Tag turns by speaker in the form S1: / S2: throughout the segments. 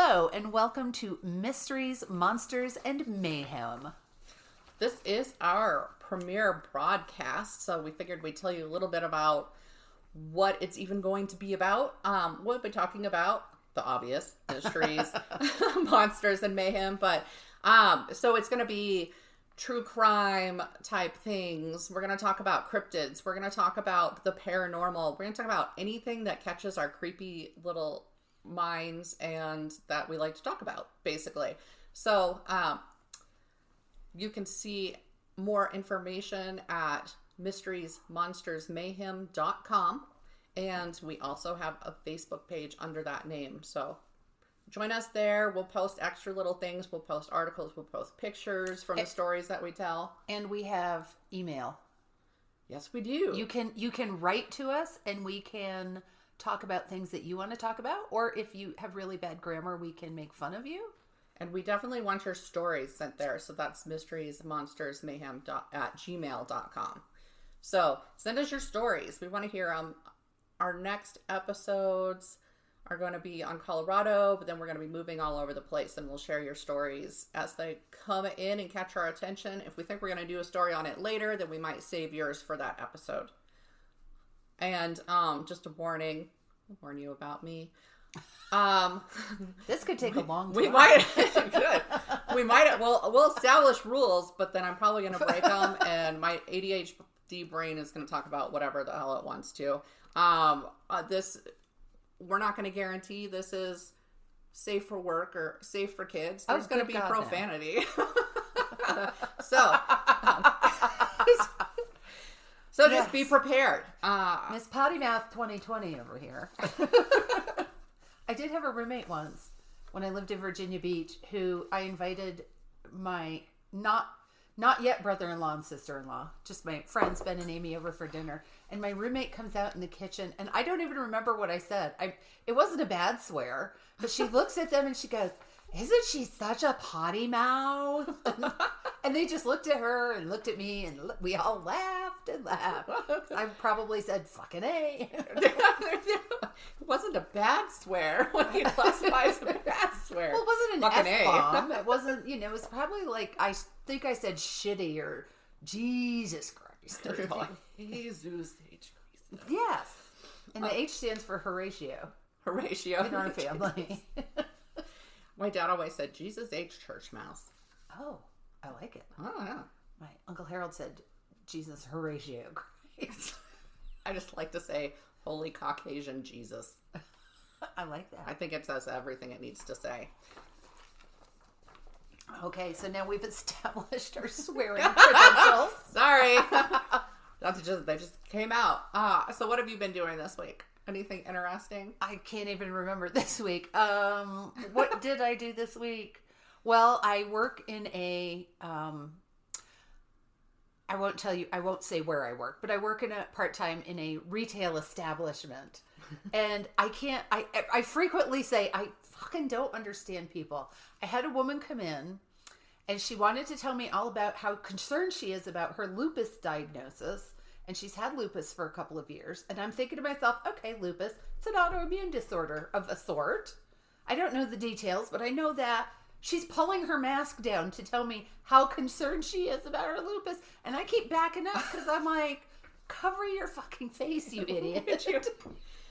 S1: Hello, and welcome to Mysteries, Monsters, and Mayhem.
S2: This is our premiere broadcast, so we figured we'd tell you a little bit about what it's even going to be about. We'll be talking about the obvious mysteries, monsters, and mayhem, but so it's going to be true crime type things. We're going to talk about cryptids. We're going to talk about the paranormal. We're going to talk about anything that catches our creepy little minds and that we like to talk about, basically. So you can see more information at mysteriesmonstersmayhem.com, and we also have a Facebook page under that name. So join us there. We'll post extra little things. We'll post articles. We'll post pictures from the stories that we tell.
S1: And we have email.
S2: Yes, we do.
S1: You can write to us, and we can talk about things that you want to talk about. Or if you have really bad grammar, we can make fun of you.
S2: And we definitely want your stories sent there. So that's mysteriesmonstersmayhem@gmail.com. So send us your stories. We want to hear them. Our next episodes are going to be on Colorado, but then we're going to be moving all over the place, and we'll share your stories as they come in and catch our attention. If we think we're going to do a story on it later, then we might save yours for that episode. And just a warning, I'll warn you about me.
S1: This could take a long time.
S2: We might, good. We'll establish rules, but then I'm probably going to break them, and my ADHD brain is going to talk about whatever the hell it wants to. We're not going to guarantee this is safe for work or safe for kids. There's going to be profanity. So just be prepared.
S1: Miss Potty Mouth 2020 over here. I did have a roommate once when I lived in Virginia Beach who I invited my not yet brother-in-law and sister-in-law, just my friends Ben and Amy over for dinner. And my roommate comes out in the kitchen, and I don't even remember what I said. It wasn't a bad swear, but she looks at them and she goes, "Isn't she such a potty mouth?" And they just looked at her and looked at me, and we all laughed and laughed. I probably said, "Fucking A."
S2: It wasn't a bad swear. What do you classify as a bad swear?
S1: Well, it wasn't an F-bomb. It wasn't, it was probably like, I think I said shitty or Jesus Christ. Or
S2: Jesus H. Christ.
S1: Yes. And the H stands for Horatio.
S2: Horatio.
S1: In our family.
S2: My dad always said, Jesus H. Church Mouse.
S1: Oh, I like it.
S2: Oh, yeah.
S1: My Uncle Harold said, Jesus Horatio Christ.
S2: I just like to say, Holy Caucasian Jesus.
S1: I like that.
S2: I think it says everything it needs to say.
S1: Okay, so now we've established our swearing credentials.
S2: Sorry. They just came out. So what have you been doing this week? Anything interesting?
S1: I can't even remember this week. What did I do this week? Well, I work in a, I won't say where I work, but I work part-time in a retail establishment. And I frequently say, I fucking don't understand people. I had a woman come in and she wanted to tell me all about how concerned she is about her lupus diagnosis. And she's had lupus for a couple of years. And I'm thinking to myself, okay, lupus, it's an autoimmune disorder of a sort. I don't know the details, but I know that she's pulling her mask down to tell me how concerned she is about her lupus. And I keep backing up because I'm like, cover your fucking face, you idiot.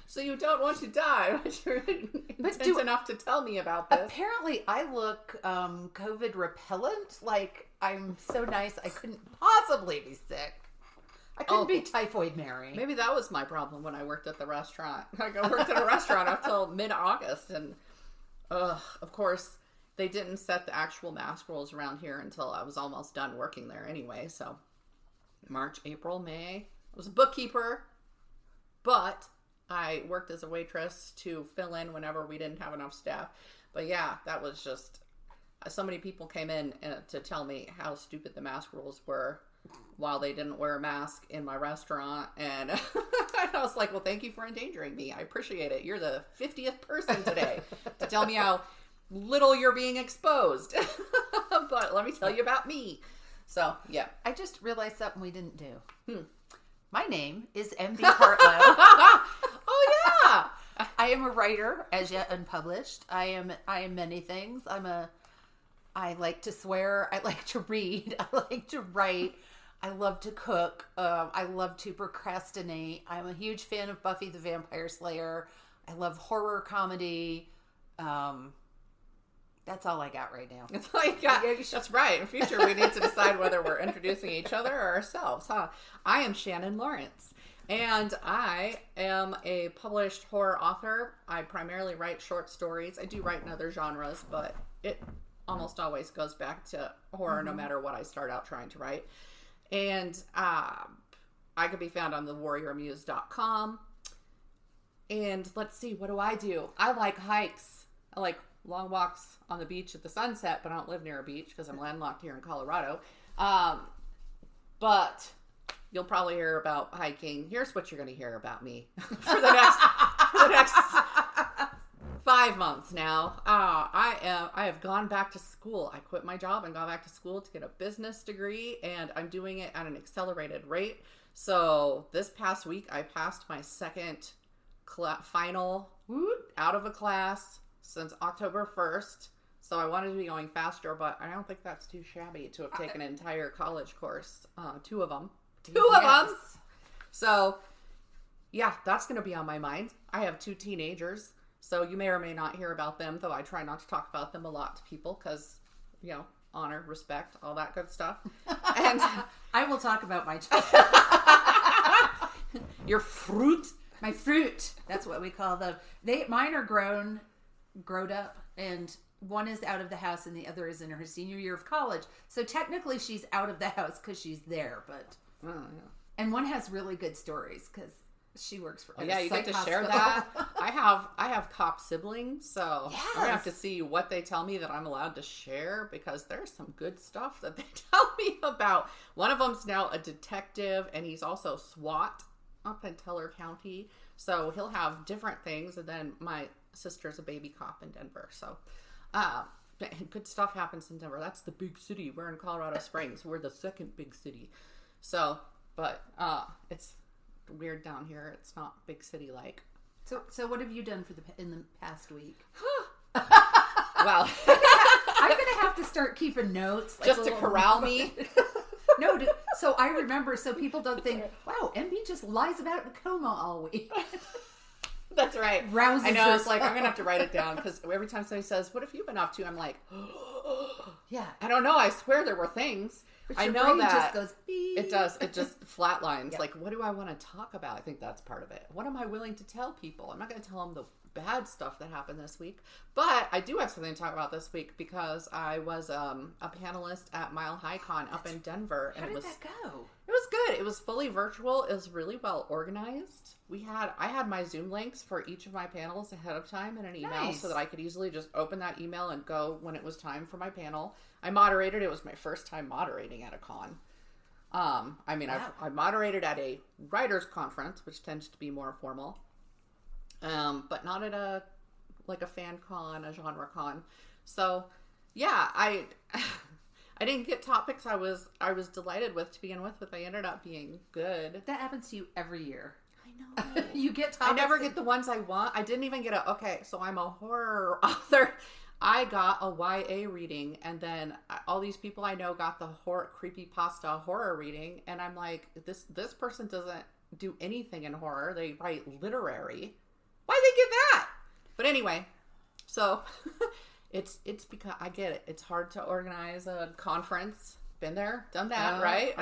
S2: So you don't want to die, but you're intense enough to tell me about this.
S1: Apparently, I look COVID repellent. Like, I'm so nice, I couldn't possibly be sick. I couldn't be Typhoid Mary.
S2: Maybe that was my problem when I worked at the restaurant. I worked at a restaurant until mid-August, and of course, they didn't set the actual mask rules around here until I was almost done working there anyway. So, March, April, May. I was a bookkeeper, but I worked as a waitress to fill in whenever we didn't have enough staff. But yeah, that was just, so many people came in to tell me how stupid the mask rules were while they didn't wear a mask in my restaurant. And I was like, well, thank you for endangering me. I appreciate it. You're the 50th person today to tell me how little you're being exposed. But let me tell you about me. So, yeah.
S1: I just realized something we didn't do. My name is MB Hartlow.
S2: Oh, yeah.
S1: I I am a writer, as yet unpublished. I am many things. I like to swear. I like to read. I like to write. I love to cook. I love to procrastinate. I'm a huge fan of Buffy the Vampire Slayer. I love horror comedy. That's all I got right now.
S2: That's all you got. That's right. In future, we need to decide whether we're introducing each other or ourselves, huh? I am Shannon Lawrence, and I am a published horror author. I primarily write short stories. I do write in other genres, but it almost always goes back to horror no matter what I start out trying to write. And I could be found on thewarriormuse.com. And let's see, what do? I like hikes. I like long walks on the beach at the sunset, but I don't live near a beach because I'm landlocked here in Colorado. But you'll probably hear about hiking. Here's what you're going to hear about me for the next 5 months now. I have gone back to school. I quit my job and gone back to school to get a business degree, and I'm doing it at an accelerated rate. So this past week, I passed my second final out of a class since October 1st. So I wanted to be going faster, but I don't think that's too shabby to have taken an entire college course. 2 of them. Two of them! So, yeah, that's going to be on my mind. I have 2 teenagers, so you may or may not hear about them, though I try not to talk about them a lot to people because, honor, respect, all that good stuff. And
S1: I will talk about my child.
S2: Your fruit?
S1: My fruit. That's what we call them. Mine are grown up, and one is out of the house and the other is in her senior year of college. So technically she's out of the house because she's there, but and one has really good stories because she works for
S2: you get to share that. I have cop siblings, so
S1: yes.
S2: I'm gonna have to see what they tell me that I'm allowed to share, because there's some good stuff that they tell me about. One of them's now a detective, and he's also SWAT up in Teller County, so he'll have different things. And then my sister's a baby cop in Denver, so good stuff happens in Denver. That's the big city. We're in Colorado Springs. We're the second big city. So, but it's weird down here. It's not big city like.
S1: So what have you done in the past week?
S2: Well,
S1: I'm gonna have to start keeping notes
S2: just to corral me.
S1: No, so I remember, so people don't think, wow, MB just lies about Tacoma all week.
S2: That's right.
S1: Rouses
S2: I know.
S1: herself.
S2: It's like, I'm going to have to write it down, because every time somebody says, what have you been up to? I'm like,
S1: yeah.
S2: I don't know. I swear there were things.
S1: But
S2: I
S1: your
S2: know
S1: brain
S2: that
S1: just goes, beep.
S2: It does. It just flatlines.
S1: Yeah.
S2: Like, what do I want to talk about? I think that's part of it. What am I willing to tell people? I'm not going to tell them the bad stuff that happened this week, but I do have something to talk about this week, because I was a panelist at Mile High Con up in Denver.
S1: How did that go?
S2: It was good. It was fully virtual. It was really well organized. I had my Zoom links for each of my panels ahead of time in an email, so that I could easily just open that email and go when it was time for my panel. I moderated. It was my first time moderating at a con. Wow. I moderated at a writers conference, which tends to be more formal. But not at a fan con, a genre con. So yeah, I didn't get topics I was delighted with to begin with, but they ended up being good.
S1: That happens to you every year.
S2: I know.
S1: You get topics.
S2: I never get the ones I want. I didn't even get so I'm a horror author. I got a YA reading, and then all these people I know got the creepypasta horror reading, and I'm like, this person doesn't do anything in horror. They write literary. Why'd they get that? But anyway, so it's because I get it. It's hard to organize a conference. Been there, done that, right?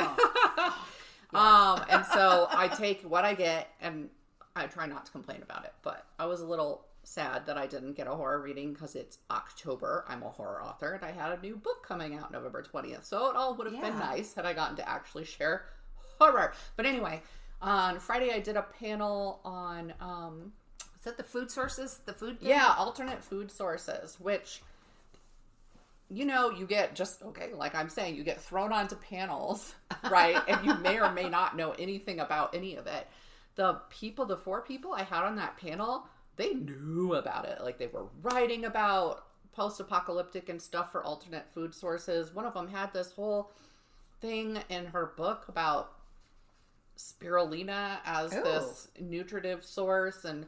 S1: Oh. Yes.
S2: And so I take what I get, and I try not to complain about it. But I was a little sad that I didn't get a horror reading, because it's October. I'm a horror author, and I had a new book coming out November 20th. So it all would have been nice had I gotten to actually share horror. But anyway, on Friday I did a panel on
S1: is that the food sources? The food thing?
S2: Yeah, alternate food sources, which, you get like I'm saying, you get thrown onto panels, right? And you may or may not know anything about any of it. The 4 people I had on that panel, they knew about it. Like, they were writing about post-apocalyptic and stuff for alternate food sources. One of them had this whole thing in her book about spirulina as this nutritive source, and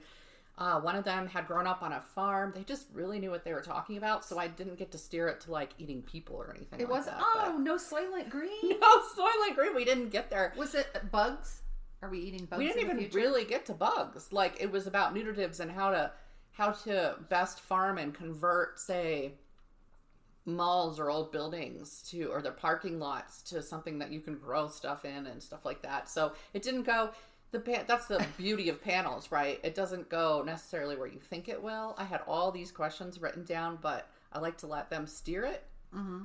S2: One of them had grown up on a farm. They just really knew what they were talking about, so I didn't get to steer it to like eating people or anything. It
S1: wasn't. Oh, no Soylent Green.
S2: No Soylent Green. We didn't get there.
S1: Was it bugs? Are we eating bugs?
S2: We didn't even really get to bugs. Like it was about nutritives and how to best farm and convert, say, malls or old buildings or their parking lots to something that you can grow stuff in and stuff like that. So it didn't go. That's the beauty of panels, right? It doesn't go necessarily where you think it will. I had all these questions written down, but I like to let them steer it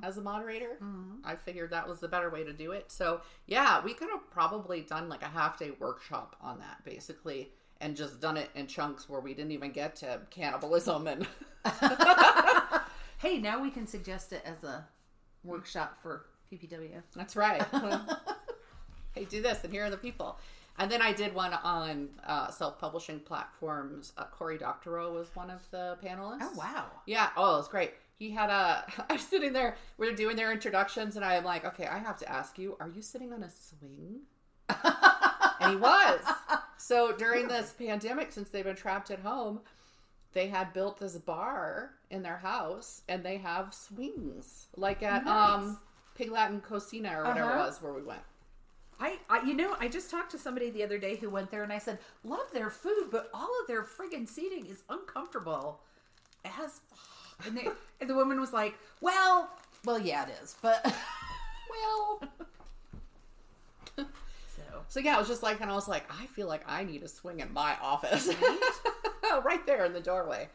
S2: as a moderator. I figured that was the better way to do it. So yeah, we could have probably done like a half-day workshop on that, basically, and just done it in chunks where we didn't even get to cannibalism and...
S1: Hey, now we can suggest it as a workshop for PPW.
S2: That's right. Hey, do this, and here are the people. And then I did one on self-publishing platforms. Cory Doctorow was one of the panelists.
S1: Oh, wow.
S2: Yeah. Oh, it was great. He had I was sitting there, we were doing their introductions, and I'm like, okay, I have to ask you, are you sitting on a swing? And he was. So during this pandemic, since they've been trapped at home, they had built this bar in their house, and they have swings, like at Pig Latin Cocina or whatever it was where we went.
S1: I just talked to somebody the other day who went there, and I said, love their food, but all of their friggin' seating is uncomfortable. And the woman was like, well, yeah, it is, but
S2: well. So yeah, I was just like, and I was like, I feel like I need a swing in my office. Right there in the doorway.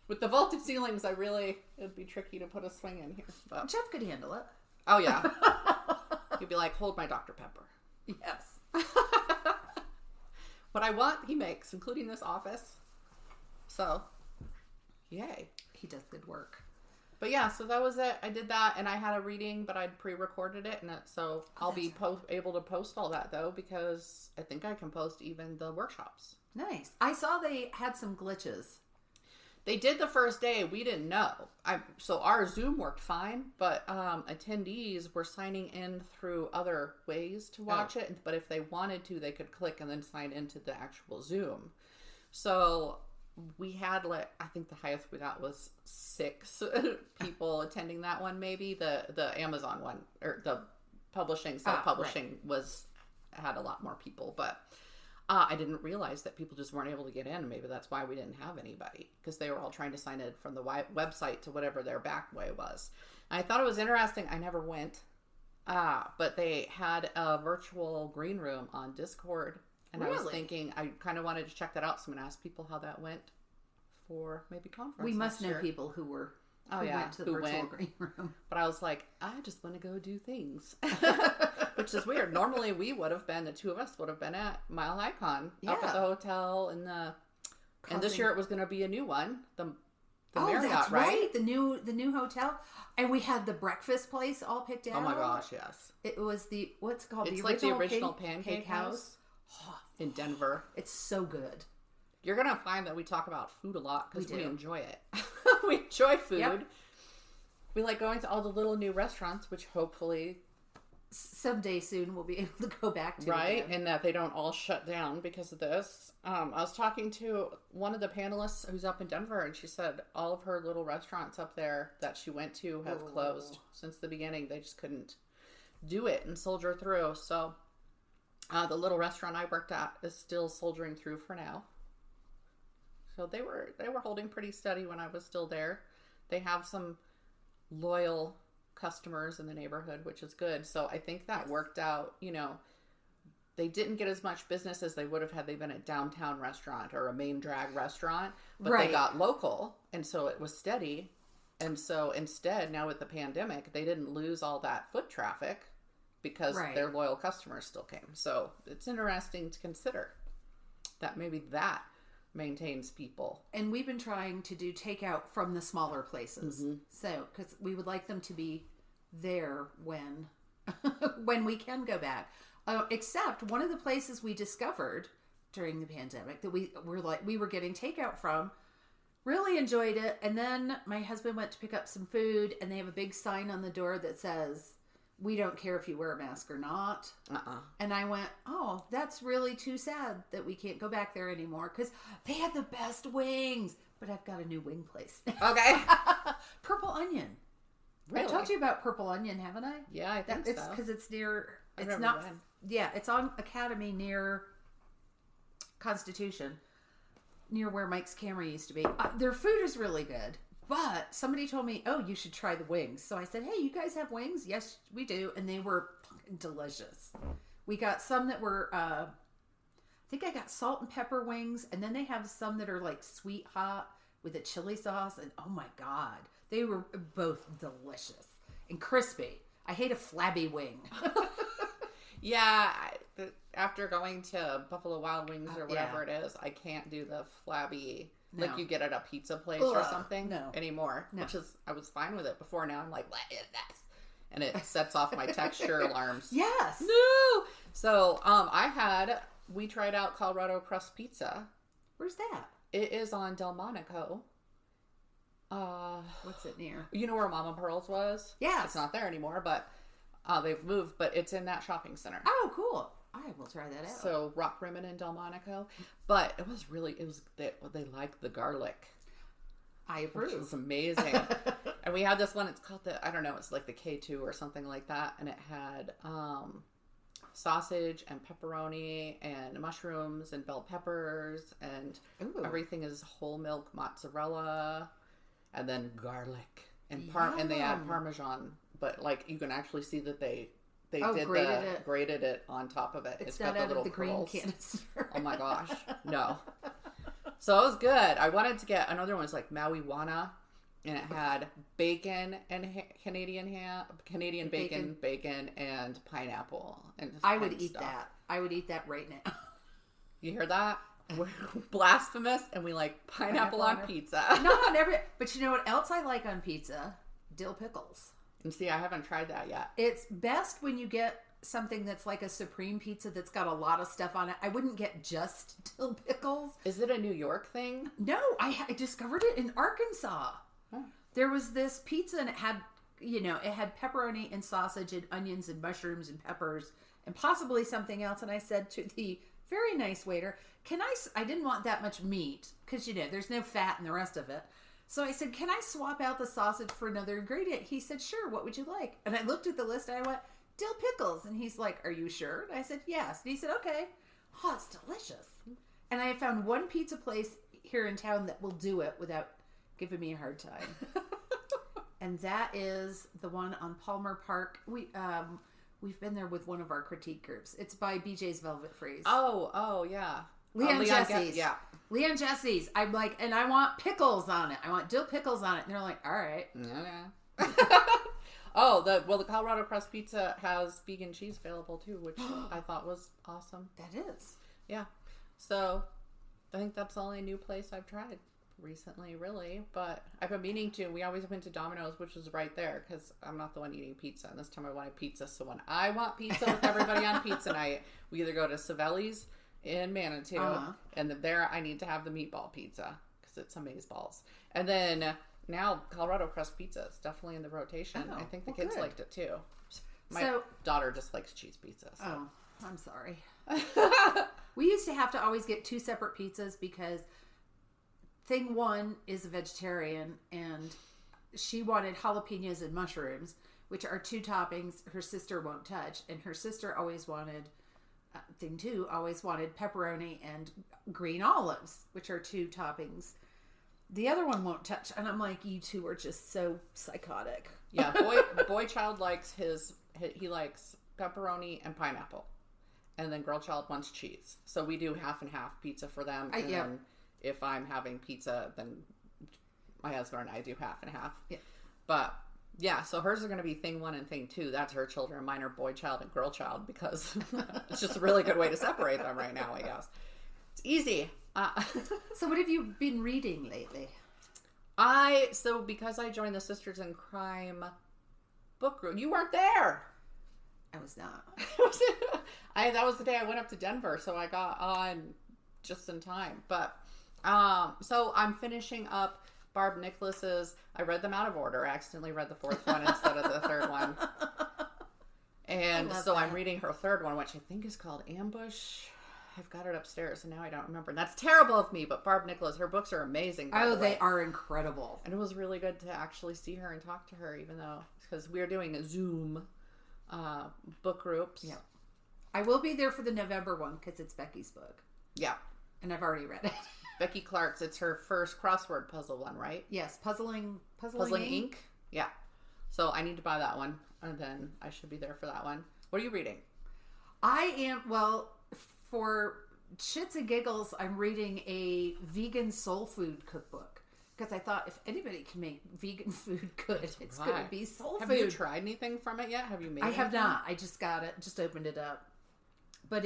S2: With the vaulted ceilings, it'd be tricky to put a swing in here. But...
S1: Jeff could handle it.
S2: Oh, yeah. He'd be like, hold my Dr. Pepper.
S1: Yes.
S2: What I want, he makes, including this office. So, yay.
S1: He does good work.
S2: But yeah, so that was it. I did that, and I had a reading, but I'd pre-recorded it, and so I'll be able to post all that, though, because I think I can post even the workshops.
S1: Nice. I saw they had some glitches.
S2: They did the first day. We didn't know. So our Zoom worked fine, but attendees were signing in through other ways to watch it. But if they wanted to, they could click and then sign into the actual Zoom. So we had, I think the highest we got was 6 people attending that one, maybe. The Amazon one, or the self-publishing had a lot more people, but... I didn't realize that people just weren't able to get in. Maybe that's why we didn't have anybody, because they were all trying to sign in from the website to whatever their back way was. And I thought it was interesting. I never went, but they had a virtual green room on Discord, and I was thinking I kind of wanted to check that out. So I'm going to ask people how that went for maybe conference.
S1: We must know people who went to the virtual green room.
S2: But I was like, I just want to go do things. Which is weird. Normally we would have been, the two of us would have been at Mile High Con up at the hotel and this year it was going to be a new one. The Marriott,
S1: that's right? The new hotel. And we had the breakfast place all picked out.
S2: Oh my gosh, yes.
S1: It was what's it called?
S2: It's like the original Pancake House in Denver.
S1: It's so good.
S2: You're going to find that we talk about food a lot because we enjoy it. We enjoy food. Yep. We like going to all the little new restaurants, which hopefully...
S1: someday soon we'll be able to go back to.
S2: Right, and that they don't all shut down because of this. I was talking to one of the panelists who's up in Denver, and she said all of her little restaurants up there that she went to have closed since the beginning. They just couldn't do it and soldier through. So the little restaurant I worked at is still soldiering through for now. So they were holding pretty steady when I was still there. They have some loyal customers in the neighborhood, which is good. So I think that worked out. They didn't get as much business as they would have had they been a downtown restaurant or a main drag restaurant, but they got local, and so it was steady. And so instead, now with the pandemic, they didn't lose all that foot traffic because their loyal customers still came. So it's interesting to consider that maybe that maintains people.
S1: And we've been trying to do takeout from the smaller places. Mm-hmm. So, because we would like them to be there when we can go back. Except one of the places we discovered during the pandemic that we were getting takeout from, really enjoyed it. And then my husband went to pick up some food, and they have a big sign on the door that says, we don't care if you wear a mask or not.
S2: Uh-uh.
S1: And I went, oh, that's really too sad that we can't go back there anymore because they had the best wings. But I've got a new wing place.
S2: Okay.
S1: Purple Onion.
S2: Really?
S1: I told you about Purple Onion, haven't I?
S2: Yeah, I think
S1: it's
S2: so.
S1: because it's near.
S2: I've
S1: It's
S2: never
S1: not.
S2: been.
S1: Yeah, it's on Academy near Constitution, near where Mike's Camera used to be. Their food is really good. But somebody told me, oh, you should try the wings. So I said, hey, you guys have wings? Yes, we do. And they were fucking delicious. We got some that were, I think I got salt and pepper wings. And then they have some that are like sweet hot with a chili sauce. And oh my God, they were both delicious and crispy. I hate a flabby wing.
S2: Yeah, after going to Buffalo Wild Wings or whatever it is, I can't do the flabby...
S1: No.
S2: Like you get at a pizza place or something anymore.
S1: No.
S2: Which is, I was fine with it before. Now I'm like, what is this? And it sets off my texture alarms.
S1: Yes.
S2: No. So, we tried out Colorado Crust Pizza.
S1: Where's that?
S2: It is on Delmonico.
S1: What's it near?
S2: You know where Mama Pearl's was?
S1: Yes.
S2: It's not there anymore, but they've moved, but it's in that shopping center.
S1: Oh, cool. I will try that out.
S2: So Rock Rimmon in Delmonico, but it was they like the garlic.
S1: I approve.
S2: Which was amazing. And we had this one. It's called it's like the K2 or something like that, and it had sausage and pepperoni and mushrooms and bell peppers and everything is whole milk mozzarella, and then garlic and and they add Parmesan, but like you can actually see that they grated it on top of it.
S1: It's
S2: got
S1: not out
S2: the little
S1: of the green
S2: pearls.
S1: canister.
S2: Oh my gosh, no. So it was good. I wanted to get another one. It's like Maui Wana, and it had bacon and Canadian bacon, and pineapple. And
S1: I would eat that. I would eat that right now.
S2: You hear that? We're blasphemous, and we like pineapple on pizza.
S1: Not on every. But you know what else I like on pizza? Dill pickles.
S2: And see, I haven't tried that yet.
S1: It's best when you get something that's like a supreme pizza that's got a lot of stuff on it. I wouldn't get just dill pickles.
S2: Is it a New York thing?
S1: No, I discovered it in Arkansas.
S2: Oh.
S1: There was this pizza and it had, it had pepperoni and sausage and onions and mushrooms and peppers and possibly something else. And I said to the very nice waiter, I didn't want that much meat because, there's no fat in the rest of it. So I said, can I swap out the sausage for another ingredient? He said, sure. What would you like? And I looked at the list and I went, dill pickles. And he's like, are you sure? And I said, yes. And he said, okay. Oh, it's delicious. And I found one pizza place here in town that will do it without giving me a hard time. And that is the one on Palmer Park. We've been there with one of our critique groups. It's by BJ's Velvet Freeze.
S2: Oh, yeah.
S1: Leon Jesse's. Leon Jesse's. I'm like, and I want pickles on it. I want dill pickles on it. And they're like, all right.
S2: Okay. The Colorado Crust Pizza has vegan cheese available too, which I thought was awesome.
S1: That is.
S2: Yeah. So I think that's the only new place I've tried recently, really. But I've been meaning to. We always went to Domino's, which is right there, because I'm not the one eating pizza. And this time I wanted pizza. So when I want pizza with everybody on pizza night, we either go to Savelli's in Manitou, and there I need to have the meatball pizza because it's amazeballs. And then now Colorado Crust Pizza is definitely in the rotation. I think the kids liked it too. My daughter just likes cheese pizza. So.
S1: Oh, I'm sorry. We used to have to always get two separate pizzas because thing one is a vegetarian and she wanted jalapenos and mushrooms, which are two toppings her sister won't touch, and her sister always wanted thing two always wanted pepperoni and green olives, which are two toppings the other one won't touch. And I'm like, you two are just so psychotic.
S2: Yeah, boy child likes he likes pepperoni and pineapple, and then girl child wants cheese. So we do half and half pizza for them, and then if I'm having pizza, then my husband and I do half and half.
S1: Yeah.
S2: But yeah, so hers are going to be thing one and thing two. That's her children. Mine are boy child and girl child, because it's just a really good way to separate them right now, I guess. It's easy.
S1: So what have you been reading lately?
S2: Because I joined the Sisters in Crime book group. You weren't there.
S1: I was not.
S2: That was the day I went up to Denver, so I got on just in time. But so I'm finishing up Barb Nicholas's. I read them out of order. I accidentally read the fourth one instead of the third one. And
S1: love
S2: so
S1: that.
S2: I'm reading her third one, which I think is called Ambush. I've got it upstairs, and now I don't remember. And that's terrible of me, but Barb Nicholas, her books are amazing. By the way.
S1: They are incredible.
S2: And it was really good to actually see her and talk to her, even though, because we are doing a Zoom book groups.
S1: Yeah. I will be there for the November one because it's Becky's book.
S2: Yeah.
S1: And I've already read it.
S2: Becky Clark's, it's her first crossword puzzle one, right?
S1: Yes, Puzzling
S2: Inc. Yeah. So I need to buy that one, and then I should be there for that one. What are you reading?
S1: For shits and giggles, I'm reading a vegan soul food cookbook. Because I thought if anybody can make vegan food good, it's going to be soul food.
S2: Have you tried anything from it yet? Have you made it?
S1: I have not. I just got it. Just opened it up. But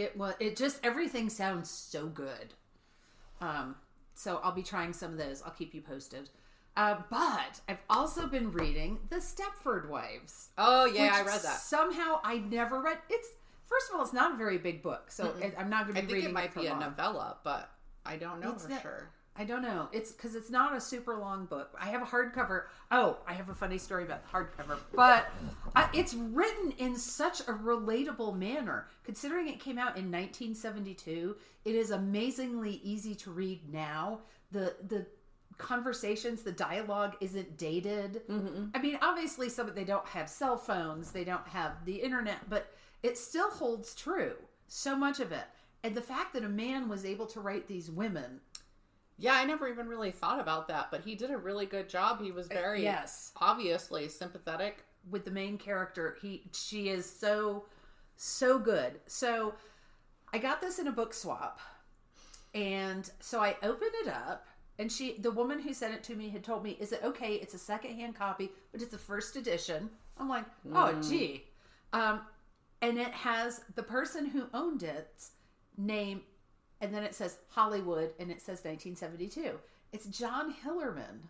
S1: everything sounds so good. So I'll be trying some of those. I'll keep you posted. But I've also been reading The Stepford Wives.
S2: Oh, yeah, I read that.
S1: Somehow I never read. First of all, it's not a very big book, so I'm not going to be reading it.
S2: I think it might be a novella, but I don't know for sure.
S1: I don't know. It's because it's not a super long book. I have a hardcover. Oh, I have a funny story about the hardcover. But it's written in such a relatable manner. Considering it came out in 1972, it is amazingly easy to read now. The conversations, the dialogue isn't dated. Mm-hmm. I mean, obviously, they don't have cell phones. They don't have the internet. But it still holds true. So much of it. And the fact that a man was able to write these women...
S2: Yeah, I never even really thought about that, but he did a really good job. He was very obviously sympathetic
S1: with the main character. She is so good. So I got this in a book swap, and so I opened it up, and the woman who sent it to me had told me, "Is it okay? It's a secondhand copy, but it's a first edition." I'm like, "Oh, gee," and it has the person who owned its name. And then it says Hollywood, and it says 1972. It's John Hillerman.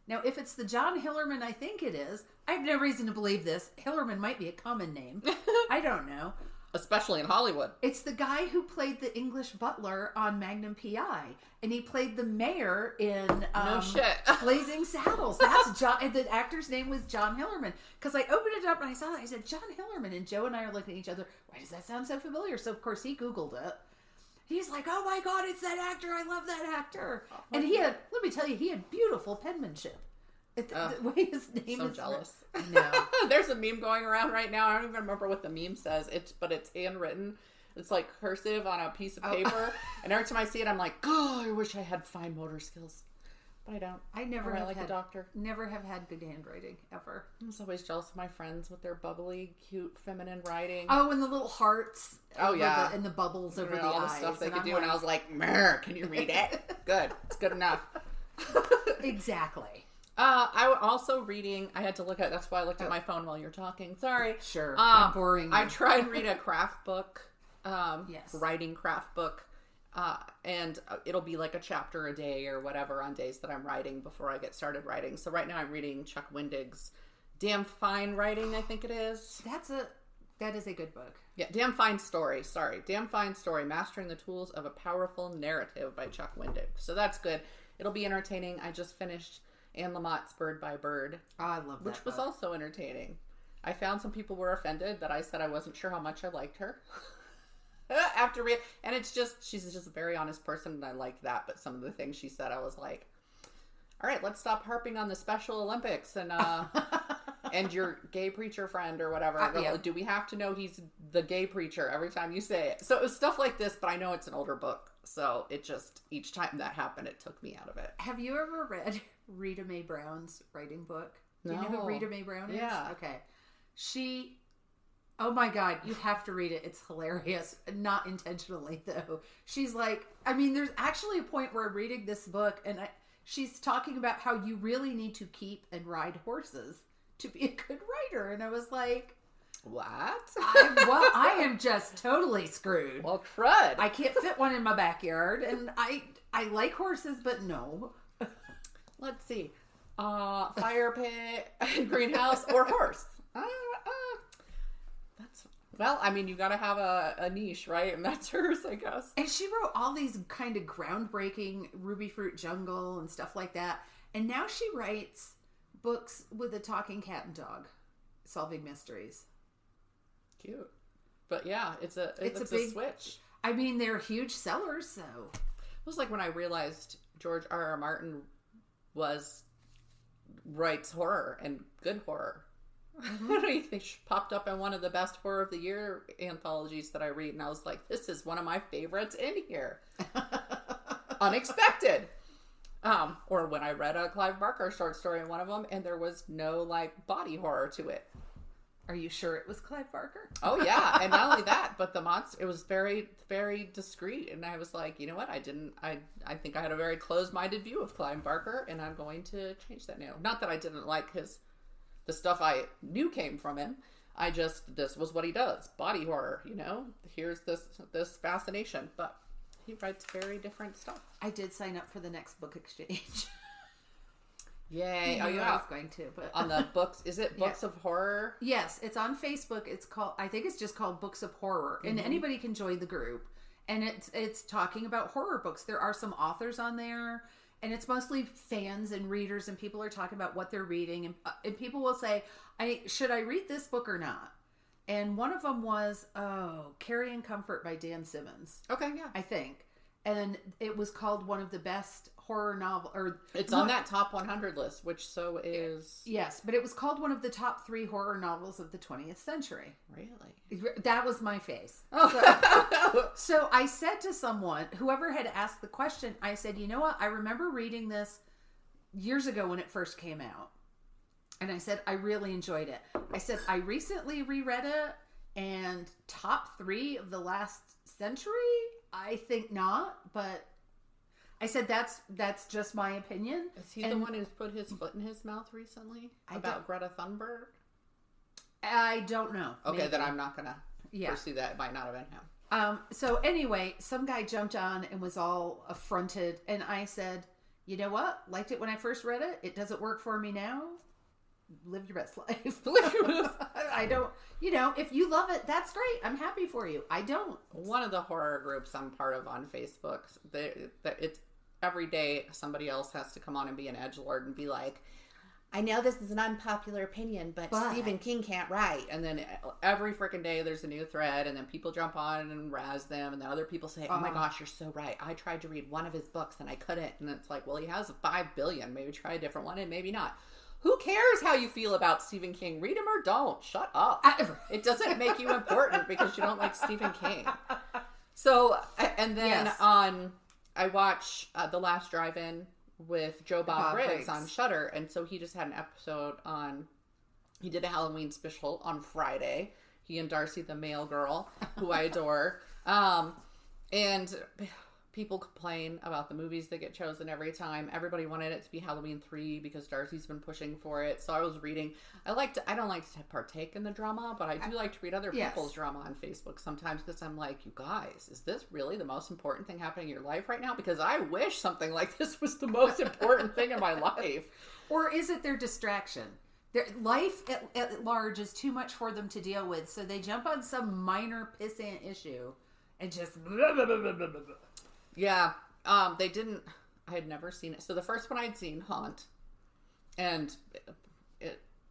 S1: Now, if it's the John Hillerman I think it is, I have no reason to believe this. Hillerman might be a common name. I don't know.
S2: Especially in Hollywood.
S1: It's the guy who played the English butler on Magnum P.I. And he played the mayor in
S2: no shit.
S1: Blazing Saddles. That's John. And the actor's name was John Hillerman. Because I opened it up and I saw that. I said, John Hillerman. And Joe and I are looking at each other. Why does that sound so familiar? So, of course, he Googled it. He's like, oh my God, it's that actor. I love that actor. And let me tell you, he had beautiful penmanship. The way his name
S2: so
S1: is.
S2: Jealous.
S1: I know.
S2: There's a meme going around right now. I don't even remember what the meme says. But it's handwritten. It's like cursive on a piece of paper. And every time I see it, I'm like, oh, I wish I had fine motor skills. But I don't.
S1: I never
S2: have
S1: have
S2: like
S1: had,
S2: a doctor.
S1: Never have had good handwriting, ever.
S2: I'm just always jealous of my friends with their bubbly, cute, feminine writing.
S1: Oh, and the little hearts.
S2: Oh, yeah.
S1: And the bubbles over the
S2: all
S1: eyes.
S2: the stuff they could do.
S1: Like,
S2: and I was like, can you read it? Good. It's good enough.
S1: Exactly.
S2: I was also reading, I had to look at, that's why I looked at my phone while you're talking. Sorry.
S1: Sure. I'm boring.
S2: I try and read a craft book.
S1: Yes.
S2: Writing craft book. And it'll be like a chapter a day or whatever on days that I'm writing before I get started writing. So right now I'm reading Chuck Wendig's Damn Fine Writing, I think it is.
S1: That is a good book.
S2: Yeah, Damn Fine Story. Sorry. Damn Fine Story, Mastering the Tools of a Powerful Narrative by Chuck Wendig. So that's good. It'll be entertaining. I just finished Anne Lamott's Bird by Bird.
S1: Oh, I love that
S2: which was also entertaining. I found some people were offended that I said I wasn't sure how much I liked her. After read, and she's just a very honest person, and I like that. But some of the things she said, I was like, "All right, let's stop harping on the Special Olympics and and your gay preacher friend or whatever.
S1: Yeah.
S2: Do we have to know he's the gay preacher every time you say it?" So it was stuff like this, but I know it's an older book, so it just each time that happened, it took me out of it.
S1: Have you ever read Rita Mae Brown's writing book? Do you know who Rita Mae Brown is?
S2: Yeah.
S1: Okay. Oh my God, you have to read it. It's hilarious. Not intentionally, though. She's like, there's actually a point where I'm reading this book and she's talking about how you really need to keep and ride horses to be a good writer. And I was like,
S2: what?
S1: I am just totally screwed.
S2: Well, crud.
S1: I can't fit one in my backyard. And I like horses, but no.
S2: Let's see. Fire pit, greenhouse, or horse. Well, you got to have a niche, right? And that's hers, I guess.
S1: And she wrote all these kind of groundbreaking Ruby Fruit Jungle and stuff like that. And now she writes books with a talking cat and dog, solving mysteries.
S2: Cute. But yeah, it's a
S1: big
S2: switch.
S1: I mean, they're huge sellers, so.
S2: It was like when I realized George R.R. Martin writes horror and good horror. Mm-hmm. They popped up in one of the best horror of the year anthologies that I read, and I was like, this is one of my favorites in here. Unexpected. Or when I read a Clive Barker short story in one of them, and there was no like body horror to it.
S1: Are you sure it was Clive Barker?
S2: Oh yeah, and not only that, but the monster, it was very, very discreet, and I was like, you know what, I think I had a very closed-minded view of Clive Barker, and I'm going to change that now. Not that I didn't like the stuff I knew came from him. This was what he does, body horror, here's this fascination, but he writes very different stuff.
S1: I did sign up for the next book exchange.
S2: Yay.
S1: Oh, yeah. I was going to, but
S2: on the books, is it Books of Horror?
S1: Yes, it's on Facebook. I think it's just called Books of Horror, and anybody can join the group. And it's talking about horror books. There are some authors on there, and it's mostly fans and readers, and people are talking about what they're reading, and people will say, should I read this book or not? And one of them was Carrie and Comfort by Dan Simmons.
S2: Okay, yeah.
S1: I think. And it was called one of the best horror novel, or
S2: it's on that top 100 list, which so is.
S1: Yes, but it was called one of the top 3 horror novels of the 20th century.
S2: Really?
S1: That was my face.
S2: Oh.
S1: So I said to someone, whoever had asked the question, I said, you know what? I remember reading this years ago when it first came out. And I said, I really enjoyed it. I said, I recently reread it, and top 3 of the last century? I think not, but I said that's just my opinion.
S2: Is he the one who's put his foot in his mouth recently about Greta Thunberg?
S1: I don't know.
S2: Okay, maybe. Then I'm not gonna pursue that. It might not have been him.
S1: So anyway, some guy jumped on and was all affronted, and I said, you know what? Liked it when I first read it. It doesn't work for me now. Live your best life. I don't, if you love it, that's great. I'm happy for you. I don't.
S2: One of the horror groups I'm part of on Facebook, it's every day somebody else has to come on and be an edgelord and be like, I know this is an unpopular opinion, but Stephen King can't write. And then every freaking day there's a new thread, and then people jump on and razz them, and then other people say, oh my gosh, you're so right. I tried to read one of his books and I couldn't. And it's like, well, he has 5 billion. Maybe try a different one and maybe not. Who cares how you feel about Stephen King? Read him or don't. Shut up. It doesn't make you important because you don't like Stephen King. So, and then I watch The Last Drive-In with Joe Bob Briggs on Shudder. And so he just had an episode he did a Halloween special on Friday. He and Darcy, the male girl, who I adore. And people complain about the movies that get chosen every time. Everybody wanted it to be Halloween 3 because Darcy's been pushing for it. So I was reading. I don't like to partake in the drama, but I do like to read other people's drama on Facebook sometimes because I'm like, you guys, is this really the most important thing happening in your life right now? Because I wish something like this was the most important thing in my life.
S1: Or is it their distraction? Their life at large is too much for them to deal with, so they jump on some minor pissant issue and just blah, blah, blah, blah, blah, blah.
S2: Yeah, they didn't. I had never seen it. So the first one I'd seen, Haunt, and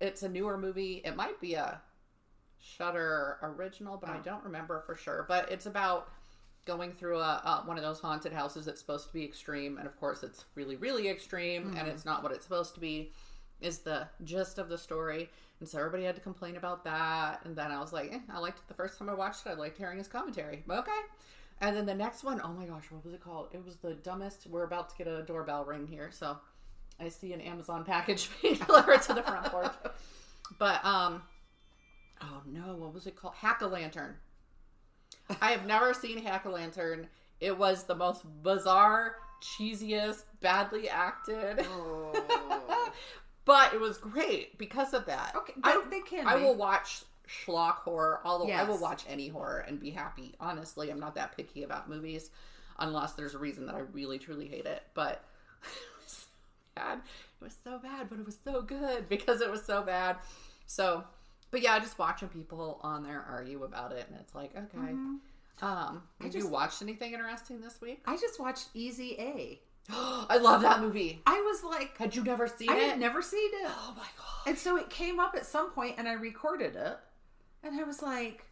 S2: it's a newer movie. It might be a Shudder original, but I don't remember for sure. But it's about going through one of those haunted houses that's supposed to be extreme, and of course it's really, really extreme, and it's not what it's supposed to be. Is the gist of the story, and so everybody had to complain about that. And then I was like, I liked it the first time I watched it. I liked hearing his commentary. Okay. And then the next one, oh my gosh, what was it called? It was the dumbest. We're about to get a doorbell ring here, so I see an Amazon package being delivered to the front porch. But, oh no, what was it called? Hack-a-Lantern. I have never seen Hack-a-Lantern. It was the most bizarre, cheesiest, badly acted. Oh. But it was great because of that.
S1: Okay, they can.
S2: I will watch schlock horror. I will watch any horror and be happy. Honestly, I'm not that picky about movies unless there's a reason that I really, truly hate it. But it was so bad. It was so bad, but it was so good because it was so bad. So, but yeah, just watching people on there argue about it, and it's like, okay. Mm-hmm. Have you watched anything interesting this week?
S1: I just watched Easy A.
S2: I love that movie.
S1: I was like,
S2: had you never seen it?
S1: I had never seen it.
S2: Oh my god.
S1: And so it came up at some point and I recorded it. And I was like,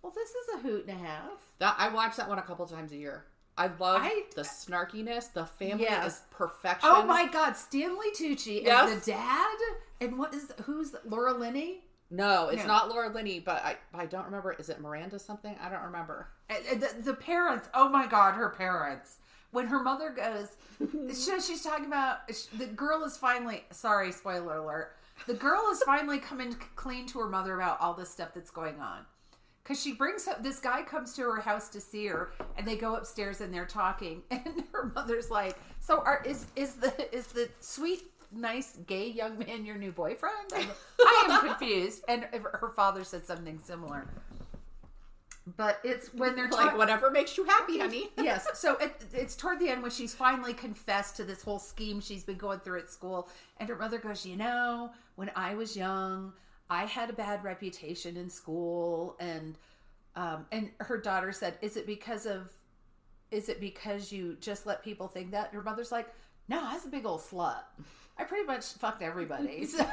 S1: Well, this is a hoot and a half.
S2: That I watch that one a couple times a year. I love the snarkiness. The family is perfection.
S1: Oh my God, Stanley Tucci as the dad. And who's Laura Linney?
S2: No, it's not Laura Linney, but I don't remember. Is it Miranda something? I don't remember.
S1: The parents. Oh my God, her parents. When her mother goes, she's talking about the girl is finally. Sorry, spoiler alert. The girl is finally coming clean to her mother about all this stuff that's going on. Because she brings up, this guy comes to her house to see her, and they go upstairs and they're talking, and her mother's like, "So is the sweet, nice, gay young man your new boyfriend?" I am confused. And her father said something similar. But it's when they're
S2: like, whatever makes you happy, honey.
S1: Yes. So it's toward the end when she's finally confessed to this whole scheme she's been going through at school, and her mother goes, when I was young, I had a bad reputation in school, and her daughter said, is it because you just let people think that? And her mother's like, no, I was a big old slut. I pretty much fucked everybody. So,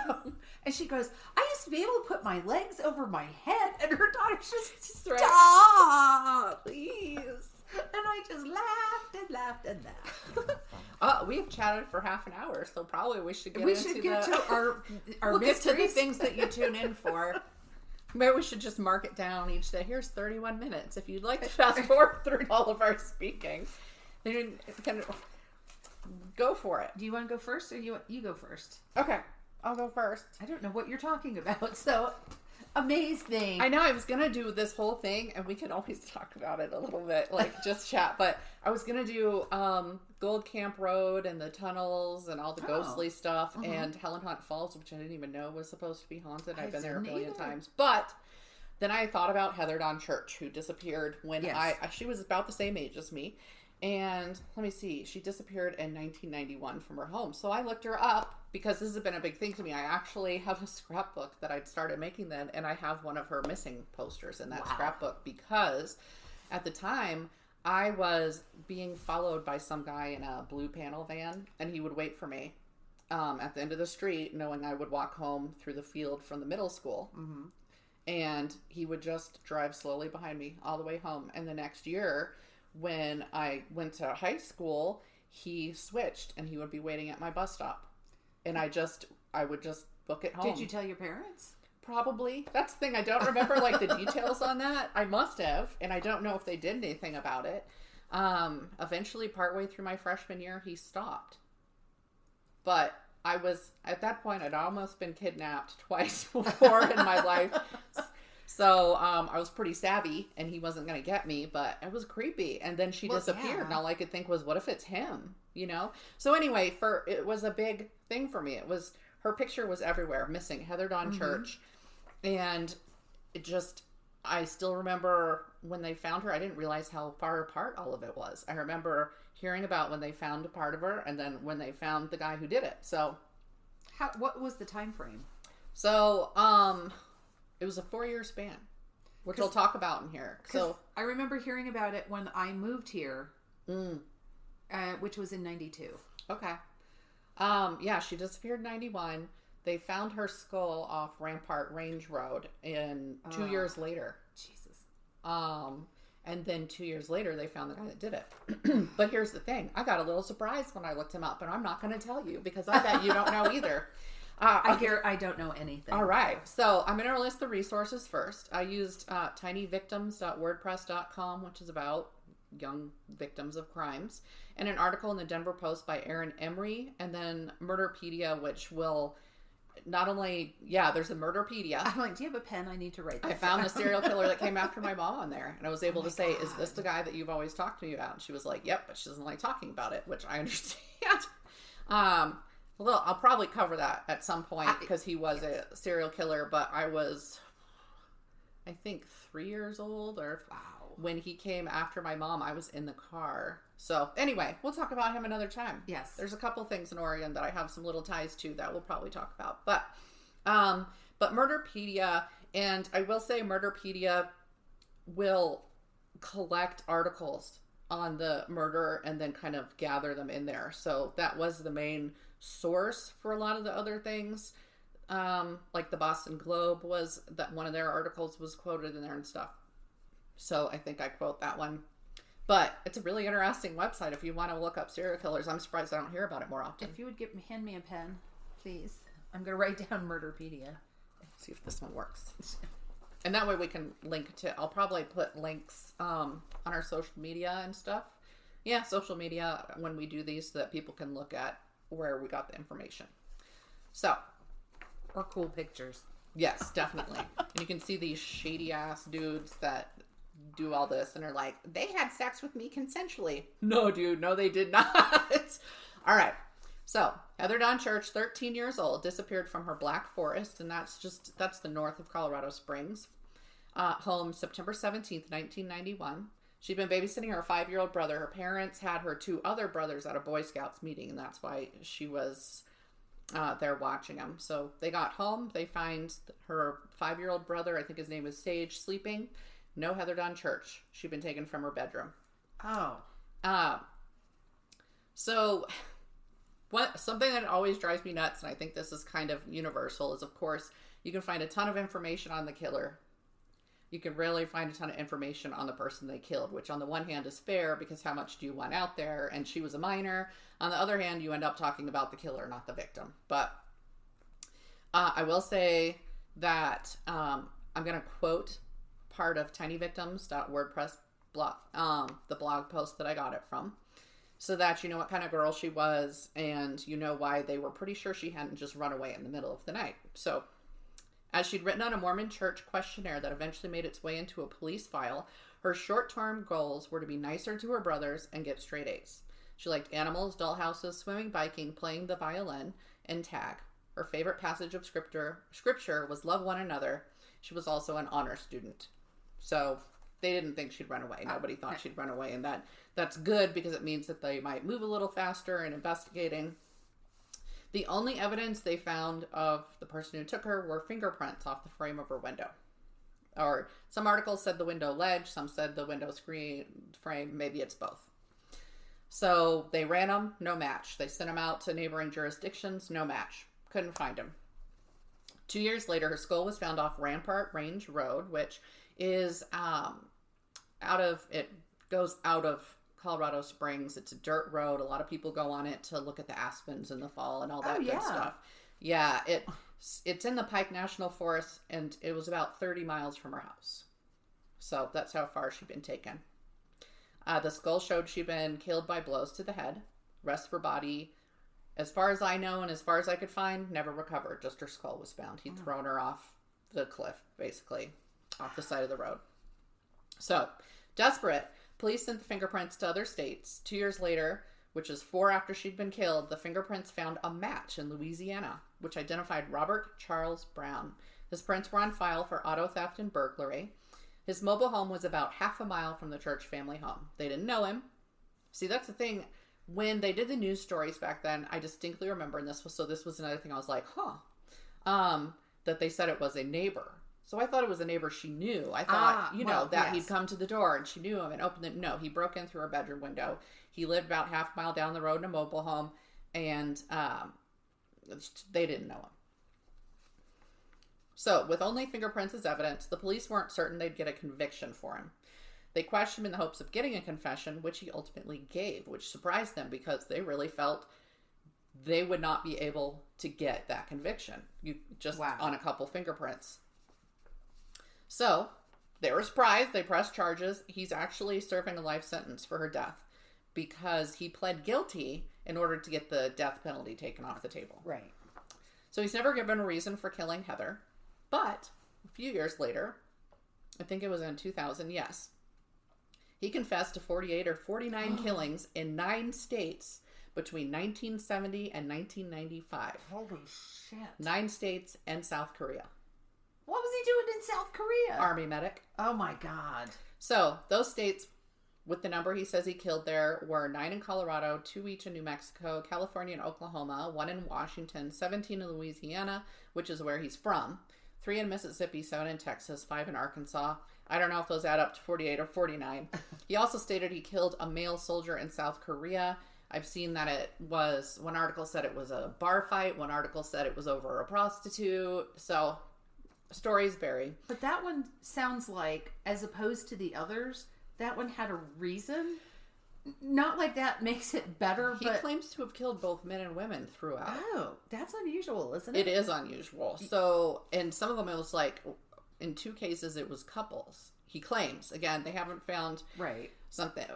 S1: and she goes, I used to be able to put my legs over my head, and her daughter's just stop, please. And I just laughed and laughed and laughed.
S2: We've chatted for half an hour, so probably we should get
S1: to our
S2: we'll get to the things that you tune in for. Maybe we should just mark it down each day. Here's 31 minutes. If you'd like to fast forward through all of our speaking, then kind of go for it.
S1: Do you want to go first, or you go first?
S2: Okay, I'll go first.
S1: I don't know what you're talking about, so amazing.
S2: I know I was gonna do this whole thing, and we could always talk about it a little bit, like just chat. But I was gonna do Gold Camp Road and the tunnels and all the ghostly stuff, and Helen Hunt Falls, which I didn't even know was supposed to be haunted. I've been there a billion times, but then I thought about Heather Dawn Church, who disappeared when she was about the same age as me. And let me see, she disappeared in 1991 from her home. So I looked her up because this has been a big thing to me. I actually have a scrapbook that I'd started making then, and I have one of her missing posters in that scrapbook because at the time I was being followed by some guy in a blue panel van, and he would wait for me at the end of the street, knowing I would walk home through the field from the middle school. Mm-hmm. And he would just drive slowly behind me all the way home. And the next year, when I went to high school, he switched and he would be waiting at my bus stop. And I would just book it home.
S1: Did you tell your parents?
S2: Probably. That's the thing. I don't remember like the details on that. I must have. And I don't know if they did anything about it. Eventually, partway through my freshman year, he stopped. But I was, at that point, I'd almost been kidnapped twice before in my life. So I was pretty savvy, and he wasn't going to get me, but it was creepy. And then she disappeared, and all I could think was, what if it's him? You know? So anyway, it was a big thing for me. Her picture was everywhere, missing, Heather Dawn Church. And I still remember when they found her, I didn't realize how far apart all of it was. I remember hearing about when they found a part of her, and then when they found the guy who did it. So,
S1: what was the time frame?
S2: So, it was a 4-year span, which we'll talk about in here. So
S1: I remember hearing about it when I moved here, which was in 92.
S2: Okay. She disappeared in 91. They found her skull off Rampart Range Road 2 years later.
S1: Jesus.
S2: And then 2 years later, they found the guy that did it. But here's the thing. I got a little surprised when I looked him up, and I'm not going to tell you because I bet you don't know either.
S1: I don't know anything.
S2: All right. So I'm going to list the resources first. I used tinyvictims.wordpress.com, which is about young victims of crimes, and an article in the Denver Post by Aaron Emery, and then Murderpedia, which will not only, there's a Murderpedia.
S1: I'm like, do you have a pen? I need to write this.
S2: I found the serial killer that came after my mom on there, and I was able to say, is this the guy that you've always talked to me about? And she was like, yep, but she doesn't like talking about it, which I understand. I'll probably cover that at some point because he was a serial killer, but I was, I think, 3 years old when he came after my mom. I was in the car. So anyway, we'll talk about him another time.
S1: Yes.
S2: There's a couple things in Oregon that I have some little ties to that we'll probably talk about. But Murderpedia, and I will say Murderpedia will collect articles on the murder and then kind of gather them in there. So that was the main source for a lot of the other things. Like the Boston Globe was that one of their articles was quoted in there and stuff. So I think I quote that one. But it's a really interesting website if you want to look up serial killers. I'm surprised I don't hear about it more often.
S1: If you would hand me a pen, please. I'm going to write down Murderpedia.
S2: See if this one works. And that way we can link to, I'll probably put links on our social media and stuff. Yeah, social media when we do these so that people can look at where we got the information. So.
S1: Or cool pictures.
S2: Yes, definitely. And you can see these shady ass dudes that do all this and are like, they had sex with me consensually. No, dude, no, they did not. All right. So, Heather Dawn Church, 13 years old, disappeared from her Black Forest, and that's the north of Colorado Springs, home September 17th, 1991. She'd been babysitting her 5-year-old brother. Her parents had her 2 other brothers at a Boy Scouts meeting, and that's why she was there watching them. So they got home. They find her 5-year-old brother, I think his name is Sage, sleeping. No Heather Dawn Church. She'd been taken from her bedroom.
S1: Oh.
S2: So something that always drives me nuts, and I think this is kind of universal, is of course you can find a ton of information on the killer. You can rarely find a ton of information on the person they killed, which on the one hand is fair because how much do you want out there? And she was a minor. On the other hand, you end up talking about the killer, not the victim. But I will say that I'm going to quote part of tinyvictims.wordpress blog, the blog post that I got it from, so that you know what kind of girl she was and you know why they were pretty sure she hadn't just run away in the middle of the night. So, as she'd written on a Mormon church questionnaire that eventually made its way into a police file, her short-term goals were to be nicer to her brothers and get straight A's. She liked animals, dollhouses, swimming, biking, playing the violin, and tag. Her favorite passage of scripture was love one another. She was also an honor student. So they didn't think she'd run away. Nobody thought she'd run away. And that's good because it means that they might move a little faster in investigating. The only evidence they found of the person who took her were fingerprints off the frame of her window. Or some articles said the window ledge, some said the window screen frame, maybe it's both. So they ran them, no match. They sent them out to neighboring jurisdictions, no match. Couldn't find him. 2 years later, her skull was found off Rampart Range Road, which is goes out of Colorado Springs. It's a dirt road. A lot of people go on it to look at the aspens in the fall and all that good stuff. Yeah, it's in the Pike National Forest, and it was about 30 miles from her house. So that's how far she'd been taken. The skull showed she'd been killed by blows to the head. Rest of her body, as far as I know and as far as I could find, never recovered. Just her skull was found. He'd thrown her off the cliff, basically, off the side of the road. So, desperate, police sent the fingerprints to other states. 2 years later, which is 4 after she'd been killed, the fingerprints found a match in Louisiana, which identified Robert Charles Brown. His prints were on file for auto theft and burglary. His mobile home was about half a mile from the Church family home. They didn't know him. See, that's the thing. When they did the news stories back then, I distinctly remember, and this was another thing I was like, that they said it was a neighbor. So I thought it was a neighbor she knew. I thought, he'd come to the door and she knew him and opened it. No, he broke in through her bedroom window. He lived about half a mile down the road in a mobile home, and they didn't know him. So, with only fingerprints as evidence, the police weren't certain they'd get a conviction for him. They questioned him in the hopes of getting a confession, which he ultimately gave, which surprised them because they really felt they would not be able to get that conviction on a couple fingerprints. So, they were surprised. They pressed charges. He's actually serving a life sentence for her death because he pled guilty in order to get the death penalty taken off the table.
S1: Right.
S2: So he's never given a reason for killing Heather. But a few years later, I think it was in 2000, yes, he confessed to 48 or 49 killings in 9 states between 1970 and 1995.
S1: Holy shit.
S2: 9 states and South Korea.
S1: What was he doing in South Korea?
S2: Army medic.
S1: Oh my God.
S2: So those states with the number he says he killed there were 9 in Colorado, 2 each in New Mexico, California and Oklahoma, 1 in Washington, 17 in Louisiana, which is where he's from, 3 in Mississippi, 7 in Texas, 5 in Arkansas. I don't know if those add up to 48 or 49. He also stated he killed a male soldier in South Korea. I've seen that one article said it was a bar fight, one article said it was over a prostitute. So Stories vary.
S1: But that one sounds like, as opposed to the others, that one had a reason. Not like that makes it better,
S2: He claims to have killed both men and women throughout.
S1: Oh, that's unusual, isn't it?
S2: It is unusual. So, in some of them, it was like, in 2 cases, it was couples. He claims. Again, they haven't found something.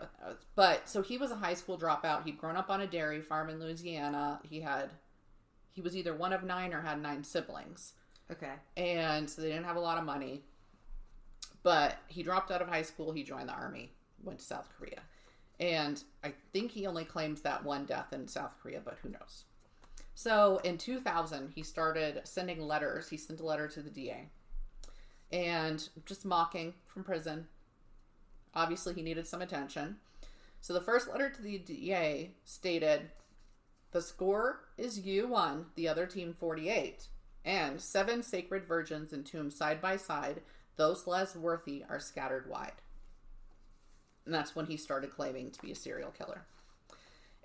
S2: But, so he was a high school dropout. He'd grown up on a dairy farm in Louisiana. He was either one of 9 or had 9 siblings.
S1: Okay.
S2: And so they didn't have a lot of money. But he dropped out of high school. He joined the army. Went to South Korea. And I think he only claims that one death in South Korea, but who knows. So in 2000, he started sending letters. He sent a letter to the DA. And just mocking from prison. Obviously, he needed some attention. So the first letter to the DA stated, "The score is you 1, the other team 48. And 7 sacred virgins entombed side by side. Those less worthy are scattered wide." And that's when he started claiming to be a serial killer.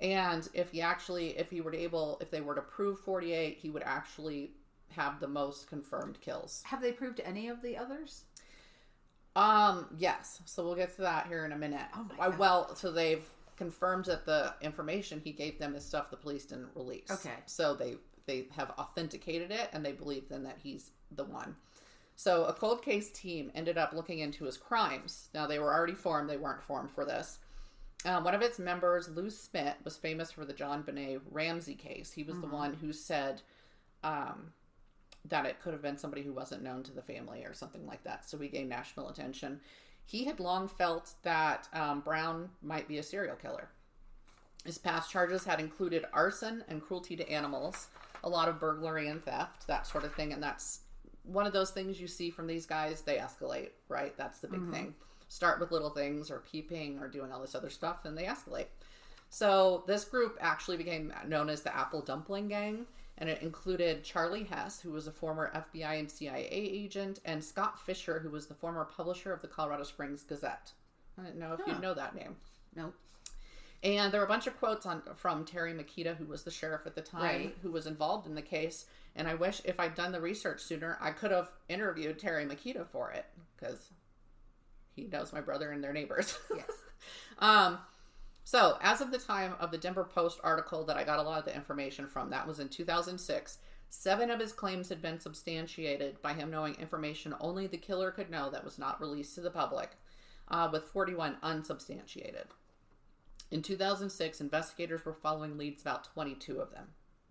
S2: And if they were to prove 48, he would actually have the most confirmed kills.
S1: Have they proved any of the others?
S2: Yes. So we'll get to that here in a minute.
S1: Oh my God.
S2: Well, so they've confirmed that the information he gave them is stuff the police didn't release.
S1: Okay.
S2: So they have authenticated it, and they believe then that he's the one. So a cold case team ended up looking into his crimes. Now, they were already formed. They weren't formed for this. One of its members, Lou Smith, was famous for the John Benet Ramsey case. He was the one who said that it could have been somebody who wasn't known to the family or something like that. So he gained national attention. He had long felt that Brown might be a serial killer. His past charges had included arson and cruelty to animals, a lot of burglary and theft, that sort of thing. And that's one of those things you see from these guys. They escalate, right? That's the big thing. Start with little things or peeping or doing all this other stuff, and they escalate. So this group actually became known as the Apple Dumpling Gang, and it included Charlie Hess, who was a former FBI and CIA agent, and Scott Fisher, who was the former publisher of the Colorado Springs Gazette. I didn't know if you'd know that name.
S1: No.
S2: And there were a bunch of quotes from Terry Makita, who was the sheriff at the time, who was involved in the case. And I wish if I'd done the research sooner, I could have interviewed Terry Makita for it, because he knows my brother and their neighbors.
S1: Yes.
S2: So as of the time of the Denver Post article that I got a lot of the information from, that was in 2006, 7 of his claims had been substantiated by him knowing information only the killer could know that was not released to the public, with 41 unsubstantiated. In 2006, investigators were following leads about 22 of them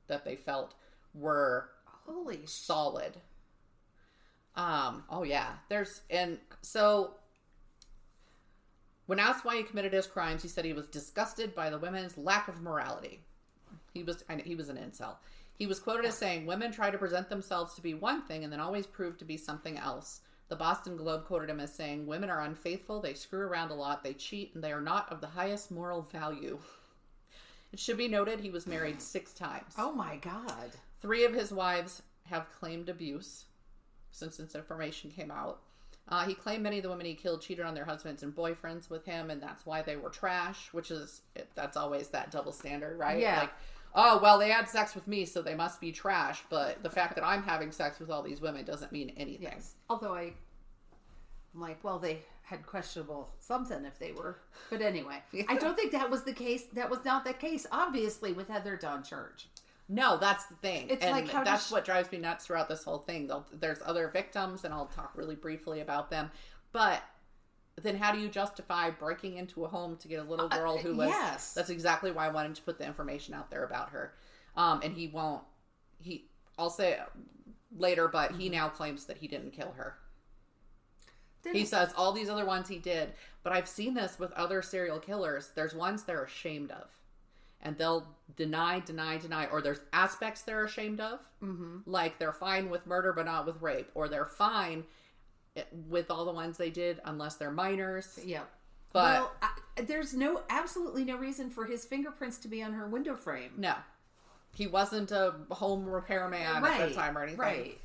S2: that they felt were solid. Oh yeah. So when asked why he committed his crimes, he said he was disgusted by the women's lack of morality. He was an incel. He was quoted as saying, "Women try to present themselves to be one thing and then always prove to be something else." The Boston Globe quoted him as saying, "Women are unfaithful, they screw around a lot, they cheat, and they are not of the highest moral value." It should be noted he was married 6 times.
S1: Oh my God.
S2: 3 of his wives have claimed abuse since this information came out. He claimed many of the women he killed cheated on their husbands and boyfriends with him, and that's why they were trash, that's always that double standard, right?
S1: Yeah.
S2: Like, oh, well, they had sex with me, so they must be trash, but the fact that I'm having sex with all these women doesn't mean anything.
S1: Yes. Although I'm like, well, they had questionable something if they were. But anyway, I don't think that was the case. That was not the case, obviously, with Heather Dawn Church.
S2: No, that's the thing.
S1: It's
S2: and
S1: like,
S2: that's what drives me nuts throughout this whole thing. There's other victims, and I'll talk really briefly about them. But then how do you justify breaking into a home to get a little girl who was...
S1: Yes.
S2: That's exactly why I wanted to put the information out there about her. And he won't... I'll say it later, but he now claims that he didn't kill her. He says all these other ones he did. But I've seen this with other serial killers. There's ones they're ashamed of. And they'll deny, or there's aspects they're ashamed of. Mm-hmm. Like they're fine with murder but not with rape. Or they're fine with all the ones they did unless they're minors.
S1: Yeah.
S2: But
S1: there's absolutely no reason for his fingerprints to be on her window frame.
S2: No. He wasn't a home repairman at the time or anything.
S1: Right.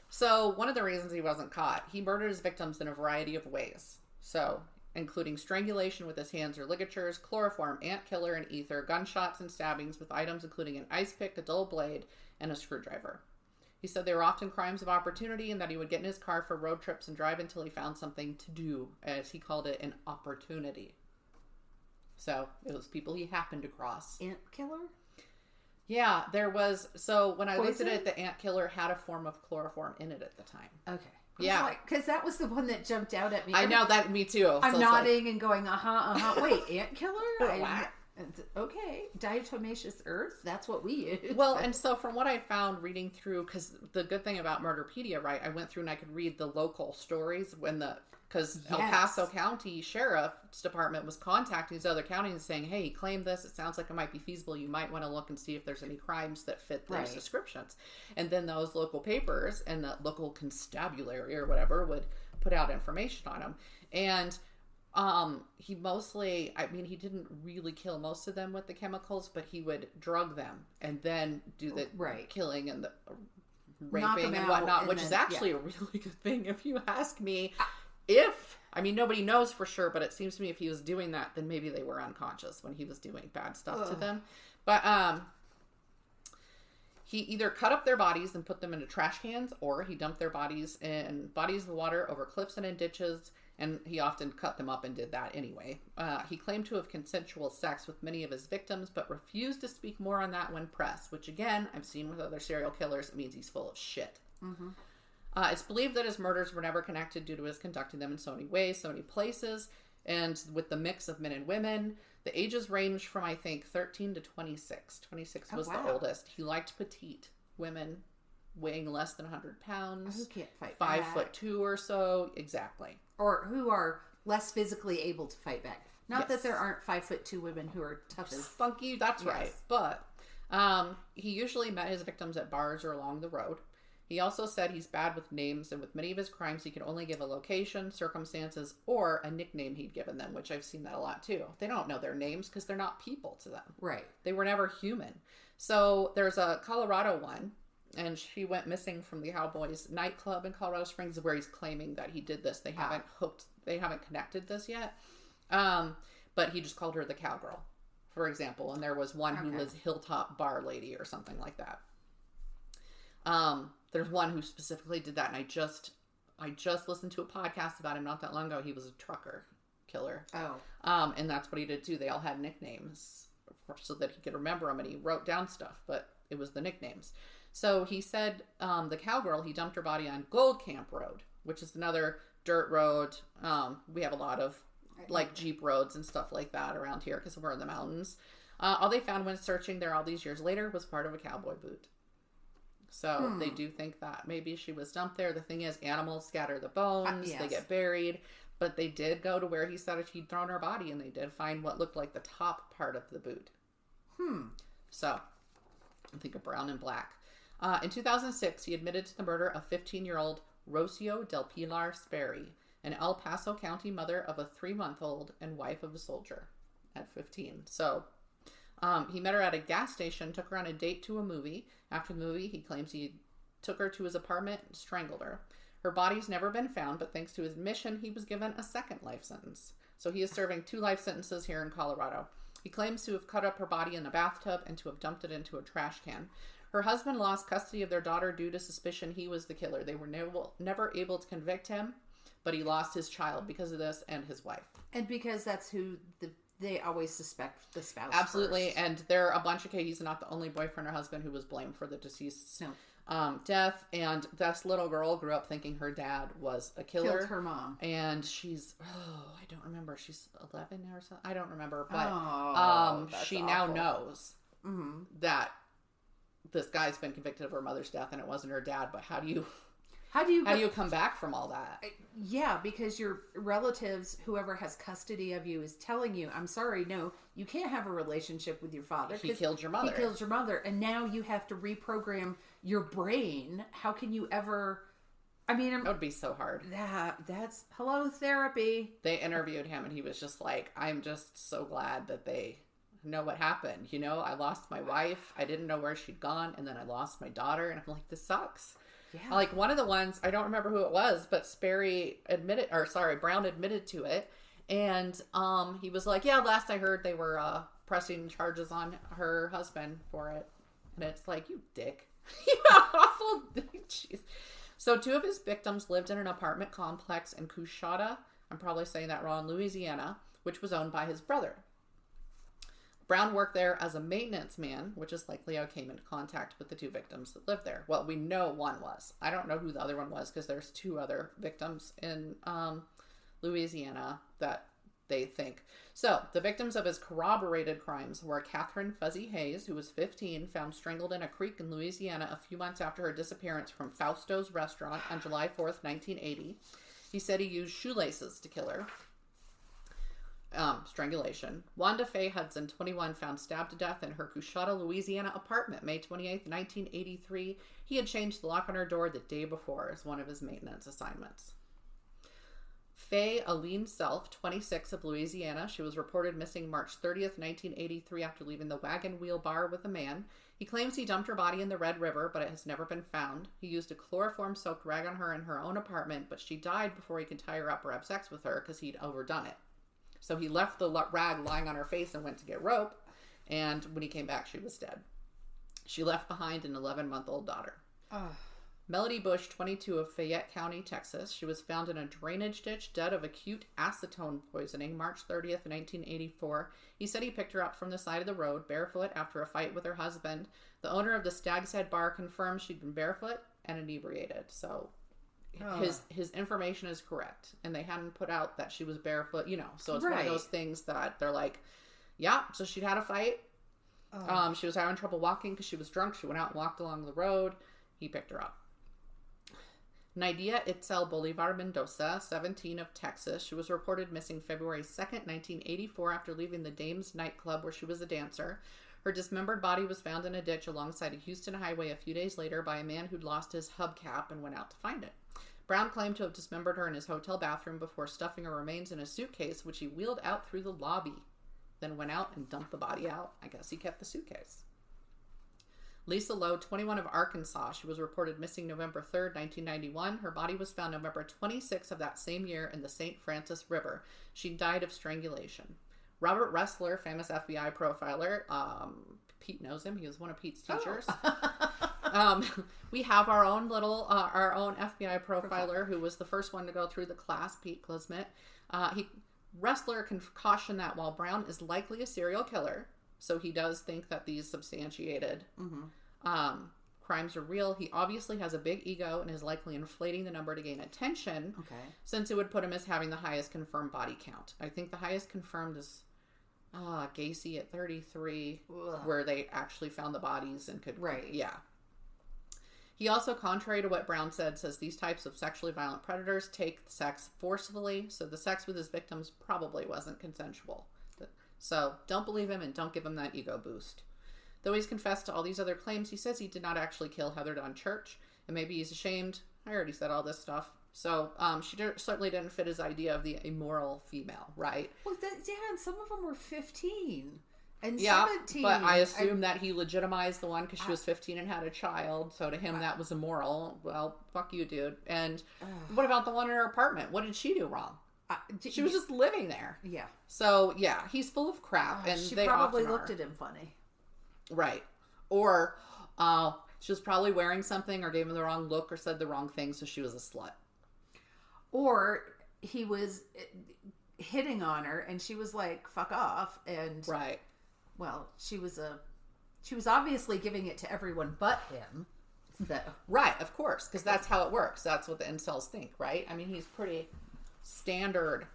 S2: So one of the reasons he wasn't caught, he murdered his victims in a variety of ways. So... including strangulation with his hands or ligatures, chloroform, ant killer, and ether, gunshots and stabbings with items including an ice pick, a dull blade, and a screwdriver. He said they were often crimes of opportunity and that he would get in his car for road trips and drive until he found something to do, as he called it, an opportunity. So it was people he happened to cross.
S1: Ant killer?
S2: Yeah, there was. So when I looked at it, the ant killer had a form of chloroform in it at the time.
S1: Okay.
S2: Yeah.
S1: Because that was the one that jumped out at me.
S2: I know that, me too.
S1: I'm
S2: so
S1: nodding and going, Wait, ant killer? Okay. Diatomaceous earth? That's what we use.
S2: Well, and so from what I found reading through, because the good thing about Murderpedia, right, I went through and I could read the local stories because El Paso County Sheriff's Department was contacting these other counties and saying, hey, claim this. It sounds like it might be feasible. You might want to look and see if there's any crimes that fit those descriptions. And then those local papers and the local constabulary or whatever would put out information on them. And he mostly, he didn't really kill most of them with the chemicals, but he would drug them and then do the killing and the raping and whatnot, which is actually a really good thing if you ask me. Nobody knows for sure, but it seems to me if he was doing that, then maybe they were unconscious when he was doing bad stuff to them. But he either cut up their bodies and put them into trash cans, or he dumped their bodies in bodies of water over cliffs and in ditches, and he often cut them up and did that anyway. He claimed to have consensual sex with many of his victims, but refused to speak more on that when pressed, which again, I've seen with other serial killers, it means he's full of shit. Mm-hmm. It's believed that his murders were never connected due to his conducting them in so many ways, so many places, and with the mix of men and women. The ages ranged from, I think, 13 to 26. 26 was the oldest. He liked petite women weighing less than 100 pounds.
S1: Who can't fight
S2: 5'2" or so. Exactly.
S1: Or who are less physically able to fight back. Not that there aren't 5'2" women who are tough as
S2: funky. That's right. But he usually met his victims at bars or along the road. He also said he's bad with names, and with many of his crimes, he could only give a location, circumstances, or a nickname he'd given them, which I've seen that a lot too. They don't know their names because they're not people to them.
S1: Right.
S2: They were never human. So there's a Colorado one, and she went missing from the Cowboys nightclub in Colorado Springs, where he's claiming that he did this. They haven't connected this yet. But he just called her the cowgirl, for example. And there was one who was Hilltop Bar Lady or something like that. There's one who specifically did that, and I just listened to a podcast about him not that long ago. He was a trucker killer. Oh. And that's what he did too. They all had nicknames so that he could remember them, and he wrote down stuff, but it was the nicknames. So he said, the cowgirl, he dumped her body on Gold Camp Road, which is another dirt road. We have a lot of like Jeep roads and stuff like that around here because we're in the mountains. All they found when searching there all these years later was part of a cowboy boot. So they do think that maybe she was dumped there. The thing is, animals scatter the bones. They get buried. But they did go to where he said he'd thrown her body, and they did find what looked like the top part of the boot. So, I think of brown and black. In 2006, he admitted to the murder of 15-year-old Rocio del Pilar Sperry, an El Paso County mother of a 3-month-old and wife of a soldier at 15. So, he met her at a gas station, took her on a date to a movie. After the movie, he claims he took her to his apartment and strangled her. Her body's never been found, but thanks to his admission, he was given a second life sentence. So he is serving 2 life sentences here in Colorado. He claims to have cut up her body in a bathtub and to have dumped it into a trash can. Her husband lost custody of their daughter due to suspicion he was the killer. They were never able to convict him, but he lost his child because of this and his wife. And because that's who they always suspect the spouse. Absolutely. First. And there are a bunch of cases. He's not the only boyfriend or husband who was blamed for the deceased's death. And this little girl grew up thinking her dad was a killer. Killed her mom. And she's, I don't remember. She's 11 or something. I don't remember. But she now knows that this guy's been convicted of her mother's death and it wasn't her dad. But how do you come back from all that? Yeah, because your relatives, whoever has custody of you, is telling you, I'm sorry, no, you can't have a relationship with your father. He killed your mother. He killed your mother. And now you have to reprogram your brain. How can you ever... that would be so hard. That's... Hello, therapy. They interviewed him and he was just like, I'm just so glad that they know what happened. You know, I lost my wife. I didn't know where she'd gone. And then I lost my daughter. And I'm like, this sucks. Yeah. Like one of the ones, I don't remember who it was, but Brown admitted to it. And he was like, yeah, last I heard they were pressing charges on her husband for it. And it's like, you dick. You awful dick. So 2 of his victims lived in an apartment complex in Coushatta, I'm probably saying that wrong, Louisiana, which was owned by his brother. Brown worked there as a maintenance man, which is likely how he came into contact with the 2 victims that lived there. Well, we know one was. I don't know who the other one was because there's 2 other victims in Louisiana that they think. So, the victims of his corroborated crimes were Catherine Fuzzy Hayes, who was 15, found strangled in a creek in Louisiana a few months after her disappearance from Fausto's restaurant on July 4th, 1980. He said he used shoelaces to kill her. Strangulation. Wanda Faye Hudson, 21, found stabbed to death in her Coushatta, Louisiana apartment, May 28th, 1983. He had changed the lock on her door the day before as one of his maintenance assignments. Faye Aline Self, 26, of Louisiana. She was reported missing March 30th, 1983 after leaving the Wagon Wheel Bar with a man. He claims he dumped her body in the Red River, but it has never been found. He used a chloroform-soaked rag on her in her own apartment, but she died before he could tie her up or have sex with her because he'd overdone it. So he left the rag lying on her face and went to get rope, and when he came back, she was dead. She left behind an 11-month-old daughter. Melody Bush, 22, of Fayette County, Texas. She was found in a drainage ditch, dead of acute acetone poisoning, March 30th, 1984. He said he picked her up from the side of the road, barefoot, after a fight with her husband. The owner of the Stag's Head Bar confirmed she'd been barefoot and inebriated, so... His information is correct, and they hadn't put out that she was barefoot, so it's one of those things that they're like, yeah, so she'd had a fight. She was having trouble walking because she was drunk. She went out and walked along the road. He picked her up. Nydia Itzel Bolivar Mendoza, 17, of Texas. She was reported missing February 2nd, 1984 after leaving the Dames nightclub where she was a dancer. Her dismembered body was found in a ditch alongside a Houston highway a few days later by a man who'd lost his hubcap and went out to find it. Brown claimed to have dismembered her in his hotel bathroom before stuffing her remains in a suitcase, which he wheeled out through the lobby, then went out and dumped the body out. I guess he kept the suitcase. Lisa Lowe, 21, of Arkansas. She was reported missing November 3rd, 1991. Her body was found November 26th of that same year in the St. Francis River. She died of strangulation. Robert Ressler, famous FBI profiler. Pete knows him. He was one of Pete's teachers. We have our own FBI profiler who was the first one to go through the class, Pete Klismet. Ressler can caution that while Brown is likely a serial killer, so he does think that these substantiated crimes are real, he obviously has a big ego and is likely inflating the number to gain attention, since it would put him as having the highest confirmed body count. I think the highest confirmed is Gacy at 33, where they actually found the bodies and could...
S1: Right.
S2: Yeah. He also, contrary to what Brown said, says these types of sexually violent predators take sex forcefully, so the sex with his victims probably wasn't consensual. So don't believe him and don't give him that ego boost. Though he's confessed to all these other claims, he says he did not actually kill Heather Dunn Church, and maybe he's ashamed. I already said all this stuff. So she certainly didn't fit his idea of the immoral female, right?
S1: Well, and some of them were 15. And
S2: yeah,
S1: 17.
S2: But I assume that he legitimized the one because she was 15 and had a child. So to him, that was immoral. Well, fuck you, dude. And what about the one in her apartment? What did she do wrong? She was just living there.
S1: Yeah.
S2: So, yeah, he's full of crap. And
S1: she
S2: they
S1: probably
S2: often
S1: looked
S2: are.
S1: at him funny.
S2: Right. Or she was probably wearing something or gave him the wrong look or said the wrong thing, so she was a slut.
S1: Or he was hitting on her and she was like, fuck off. And...
S2: Right.
S1: Well, she was obviously giving it to everyone but him. So.
S2: Right, of course, because that's how it works. That's what the incels think, right? I mean, he's pretty standard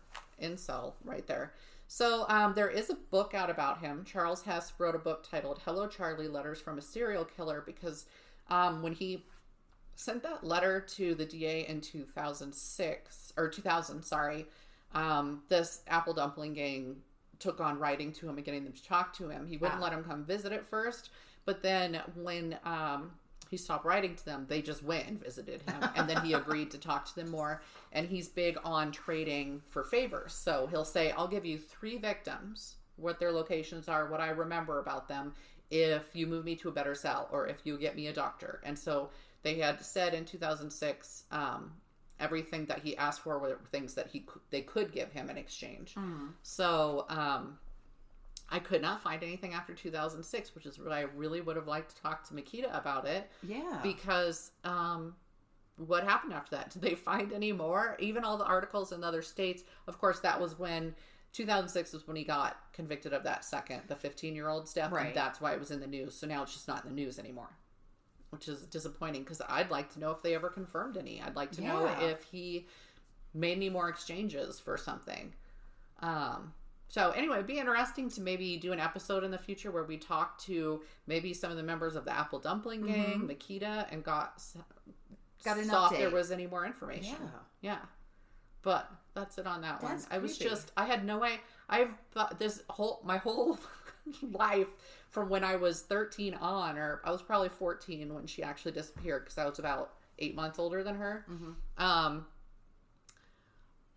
S2: incel right there. So there is a book out about him. Charles Hess wrote a book titled Hello, Charlie, Letters from a Serial Killer, because when he sent that letter to the DA in 2000, this Apple Dumpling gang took on writing to him and getting them to talk to him. He wouldn't let him come visit at first, but then when he stopped writing to them, they just went and visited him, and then he agreed to talk to them more. And he's big on trading for favors, so he'll say, I'll give you 3 victims, what their locations are, what I remember about them, if you move me to a better cell or if you get me a doctor. And so they had said in 2006 everything that he asked for were things that they could give him in exchange. So I could not find anything after 2006, which is what I really would have liked to talk to Makita about it.
S1: Yeah.
S2: Because what happened after that? Did they find any more? Even all the articles in other states. Of course, that was when 2006 was when he got convicted of that the 15-year-old's death.
S1: Right.
S2: And that's why it was in the news. So now it's just not in the news anymore, which is disappointing because I'd like to know if they ever confirmed any. I'd like to know if he made any more exchanges for something. So anyway, it'd be interesting to maybe do an episode in the future where we talk to maybe some of the members of the Apple Dumpling Gang, Makita, and saw if there was any more information. Yeah. But that's it on that one. I had no way. I've thought my whole life from when I was 13 on, or I was probably 14 when she actually disappeared because I was about 8 months older than her.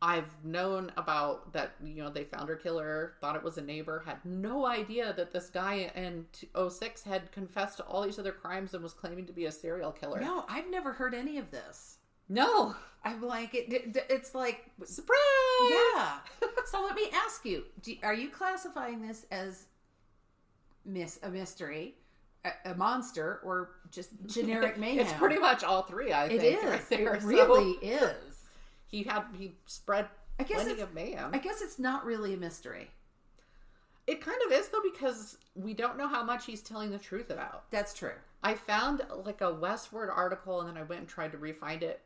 S2: I've known about that, they found her killer, thought it was a neighbor, had no idea that this guy in 2006 had confessed to all these other crimes and was claiming to be a serial killer.
S1: No, I've never heard any of this.
S2: No.
S1: I'm like, it's like,
S2: surprise!
S1: Yeah. So let me ask you, are you classifying this as a mystery, a monster, or just generic mayhem?
S2: It's pretty much all three, I think.
S1: It is.
S2: Right there.
S1: It really is.
S2: He spread plenty of mayhem.
S1: I guess it's not really a mystery.
S2: It kind of is, though, because we don't know how much he's telling the truth about.
S1: That's true.
S2: I found like a Westward article, and then I went and tried to re-find it,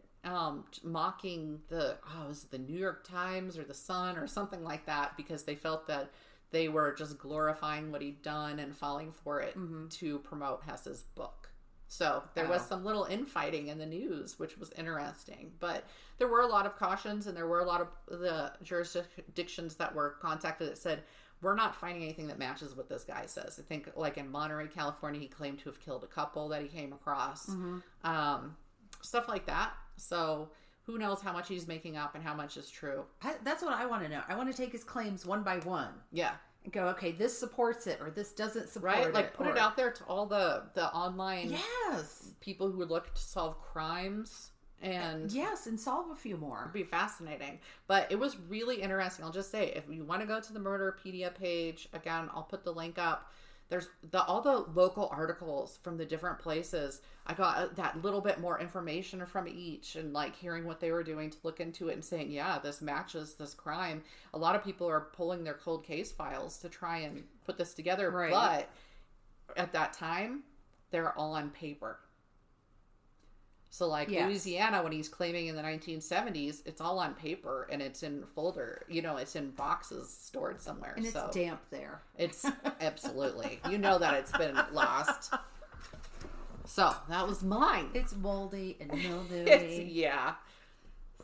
S2: mocking was it the New York Times or the Sun or something like that, because they felt that they were just glorifying what he'd done and falling for it to promote Hess's book. So there was some little infighting in the news, which was interesting. But there were a lot of cautions, and there were a lot of the jurisdictions that were contacted that said, we're not finding anything that matches what this guy says. I think like in Monterey, California, he claimed to have killed a couple that he came across. Stuff like that. So who knows how much he's making up and how much is true.
S1: That's what I want to know. I want to take his claims one by one.
S2: Yeah.
S1: And go, okay, this supports it or this doesn't support it.
S2: Right? Like put it out there to all the online
S1: yes,
S2: people who would look to solve crimes. And
S1: and solve a few more.
S2: It'd be fascinating. But it was really interesting. I'll just say, if you want to go to the Murderpedia page, again, I'll put the link up. There's all the local articles from the different places. I got that little bit more information from each, and like hearing what they were doing to look into it and saying, yeah, this matches this crime. A lot of people are pulling their cold case files to try and put this together. Right. But at that time, they're all on paper. So like Louisiana, when he's claiming in the 1970s, it's all on paper and it's in folder, it's in boxes stored somewhere.
S1: And it's damp there.
S2: It's absolutely, that it's been lost. So that was mine.
S1: It's moldy and mildewy.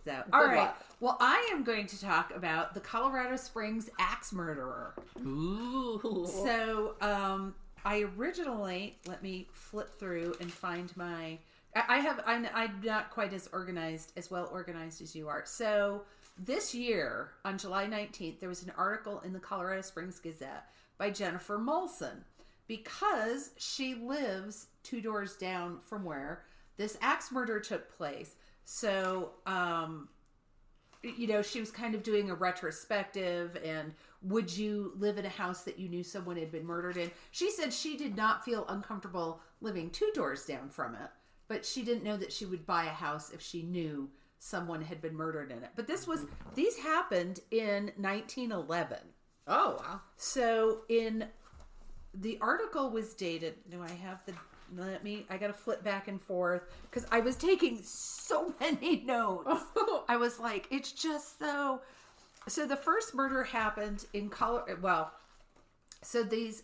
S1: So, all right. Well, I am going to talk about the Colorado Springs axe murderer.
S2: Ooh.
S1: So, I originally, let me flip through and find my... I'm not quite as well organized as you are. So this year, on July 19th, there was an article in the Colorado Springs Gazette by Jennifer Molson, because she lives 2 doors down from where this axe murder took place. So, she was kind of doing a retrospective, and would you live in a house that you knew someone had been murdered in? She said she did not feel uncomfortable living 2 doors down from it. But she didn't know that she would buy a house if she knew someone had been murdered in it. But these happened in 1911.
S2: Oh, wow.
S1: So the article was dated, I got to flip back and forth because I was taking so many notes. I was like, it's just so the first murder happened in Colorado. Well, so these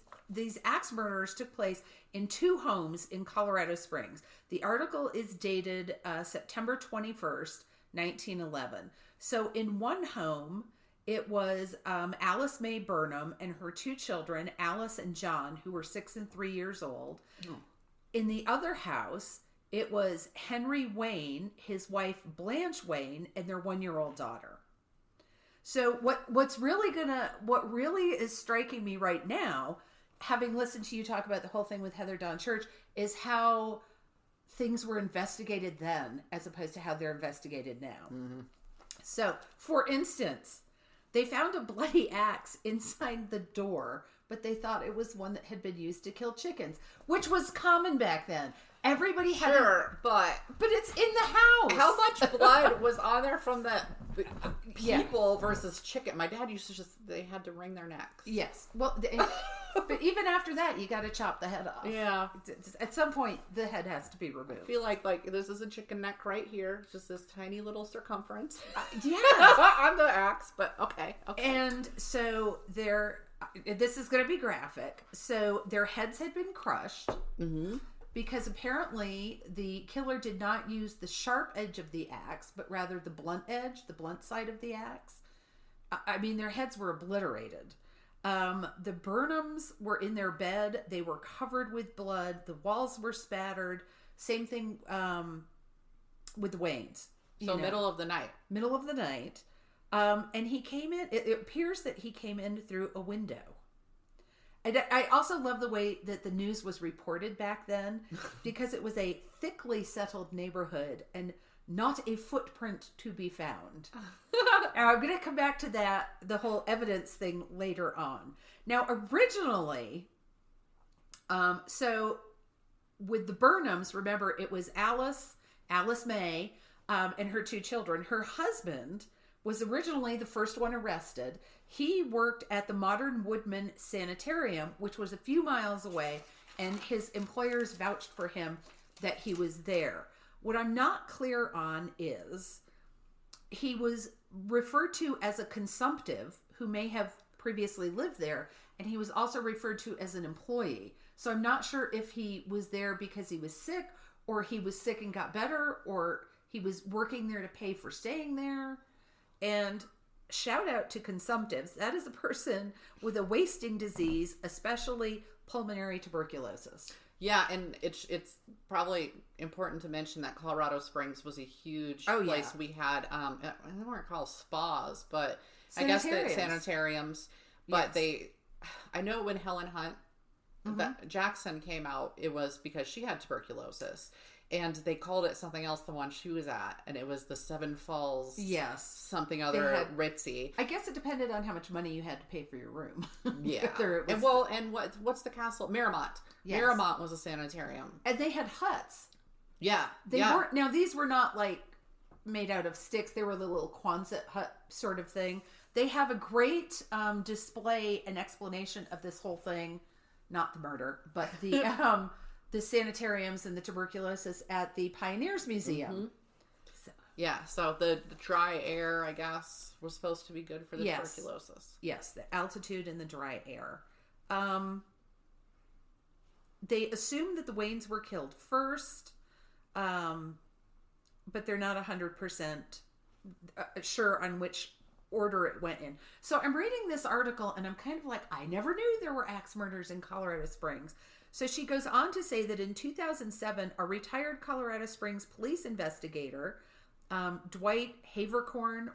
S1: axe murders took place in 2 homes in Colorado Springs. The article is dated September 21st, 1911. So in one home, it was Alice Mae Burnham and her 2 children, Alice and John, who were 6 and 3 years old. Oh. In the other house, it was Henry Wayne, his wife Blanche Wayne, and their 1-year-old daughter. So what really is striking me right now, having listened to you talk about the whole thing with Heather Dawn Church, is how things were investigated then as opposed to how they're investigated now. Mm-hmm. So, for instance, they found a bloody axe inside the door, but they thought it was one that had been used to kill chickens, which was common back then. Everybody had
S2: Sure, but
S1: it's in the house.
S2: how much blood was on there from the people versus chicken? My dad used to they had to wring their necks.
S1: Yes. Well, but even after that, you got to chop the head off.
S2: Yeah.
S1: At some point, the head has to be removed.
S2: I feel like this is a chicken neck right here. Just this tiny little circumference.
S1: Yes.
S2: On the axe, but okay.
S1: And so this is going to be graphic. So their heads had been crushed. Mm-hmm. Because apparently the killer did not use the sharp edge of the axe, but rather the blunt edge, the blunt side of the axe. I mean, their heads were obliterated. The Burnhams were in their bed. They were covered with blood. The walls were spattered. Same thing with the Waynes.
S2: So middle of the night.
S1: Middle of the night. And he came in. It appears that he came in through a window. I also love the way that the news was reported back then, because it was a thickly settled neighborhood and not a footprint to be found. Now, I'm going to come back to that, the whole evidence thing later on. Now, originally, so with the Burnhams, remember, it was Alice May, and her 2 children. Her husband was originally the first one arrested. He worked at the Modern Woodman Sanitarium, which was a few miles away, and his employers vouched for him that he was there. What I'm not clear on is he was referred to as a consumptive who may have previously lived there, and he was also referred to as an employee. So I'm not sure if he was there because he was sick, or he was sick and got better, or he was working there to pay for staying there. And shout out to consumptives. That is a person with a wasting disease, especially pulmonary tuberculosis.
S2: Yeah, and it's probably important to mention that Colorado Springs was a huge place. We had, I don't want to call spas, but I guess the sanitariums. But
S1: yes.
S2: I know when Helen Hunt Jackson came out, it was because she had tuberculosis. And they called it something else, the one she was at, and it was the Seven Falls.
S1: Yes,
S2: something other ritzy.
S1: I guess it depended on how much money you had to pay for your room.
S2: Yeah, and what's the castle? Miramont. Yes. Miramont was a sanitarium,
S1: and they had huts.
S2: Yeah,
S1: they weren't. Now these were not like made out of sticks. They were the little Quonset hut sort of thing. They have a great display and explanation of this whole thing, not the murder, but the. The sanitariums and the tuberculosis at the Pioneers Museum.
S2: Mm-hmm. So the dry air, I guess, was supposed to be good for the tuberculosis.
S1: Yes, the altitude and the dry air. They assume that the Waynes were killed first, but they're not 100% sure on which order it went in. So I'm reading this article and I'm kind of like, I never knew there were axe murders in Colorado Springs. So she goes on to say that in 2007, a retired Colorado Springs police investigator, Dwight Havercorn,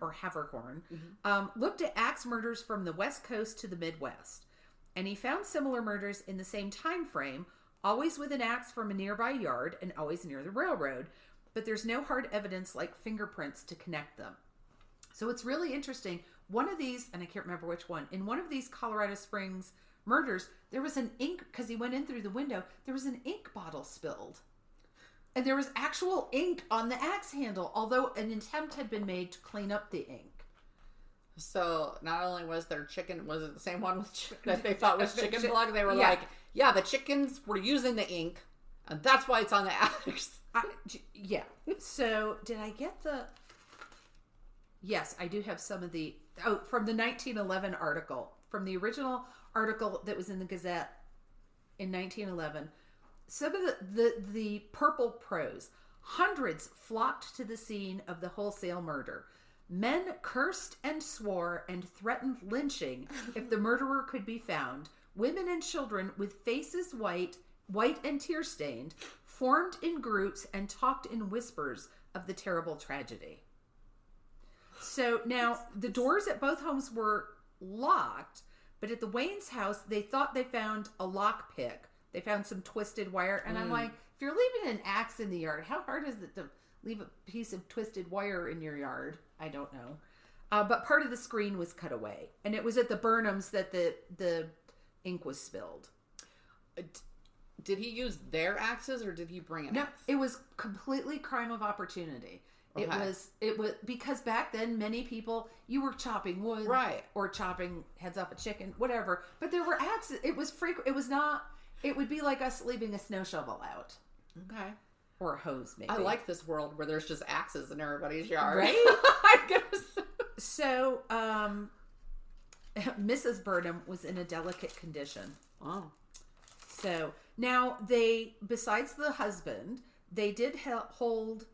S1: looked at axe murders from the West Coast to the Midwest. And he found similar murders in the same time frame, always with an axe from a nearby yard and always near the railroad. But there's no hard evidence like fingerprints to connect them. So it's really interesting. One of these, and I can't remember which one, in one of these Colorado Springs murders, there was an ink, because he went in through the window, there was an ink bottle spilled. And there was actual ink on the axe handle, although an attempt had been made to clean up the ink.
S2: So not only was there chicken, was it the same one that they thought was chicken blood? They were like, yeah, the chickens were using the ink, and that's why it's on the axe. So did I get the... Yes, I do have some of the... from the 1911 article. From the original article that was in the Gazette in 1911. Some of the purple prose. Hundreds flocked to the scene of the wholesale murder. Men cursed and swore and threatened lynching if the murderer could be found. Women and children with faces white and tear-stained, formed in groups and talked in whispers of the terrible tragedy. So now the doors at both homes were locked, but at the Waynes' house, they thought they found a lock pick. They found some twisted wire. And I'm like, if you're leaving an axe in the yard, how hard is it to leave a piece of twisted wire in your yard? I don't know. But part of the screen was cut away. And it was at the Burnhams that the ink was spilled. Did he use their axes or did he bring an axe?
S1: It was completely crime of opportunity. Okay. It was because back then many people, you were chopping wood,
S2: right,
S1: or chopping heads off a chicken, whatever. But there were axes. It was frequent. It was not. It would be like us leaving a snow shovel out.
S2: Okay.
S1: Or a hose, maybe.
S2: I like this world where there's just axes in everybody's yard.
S1: Right?
S2: I guess.
S1: So, Mrs. Burnham was in a delicate condition.
S2: Oh.
S1: So, now besides the husband, they did hold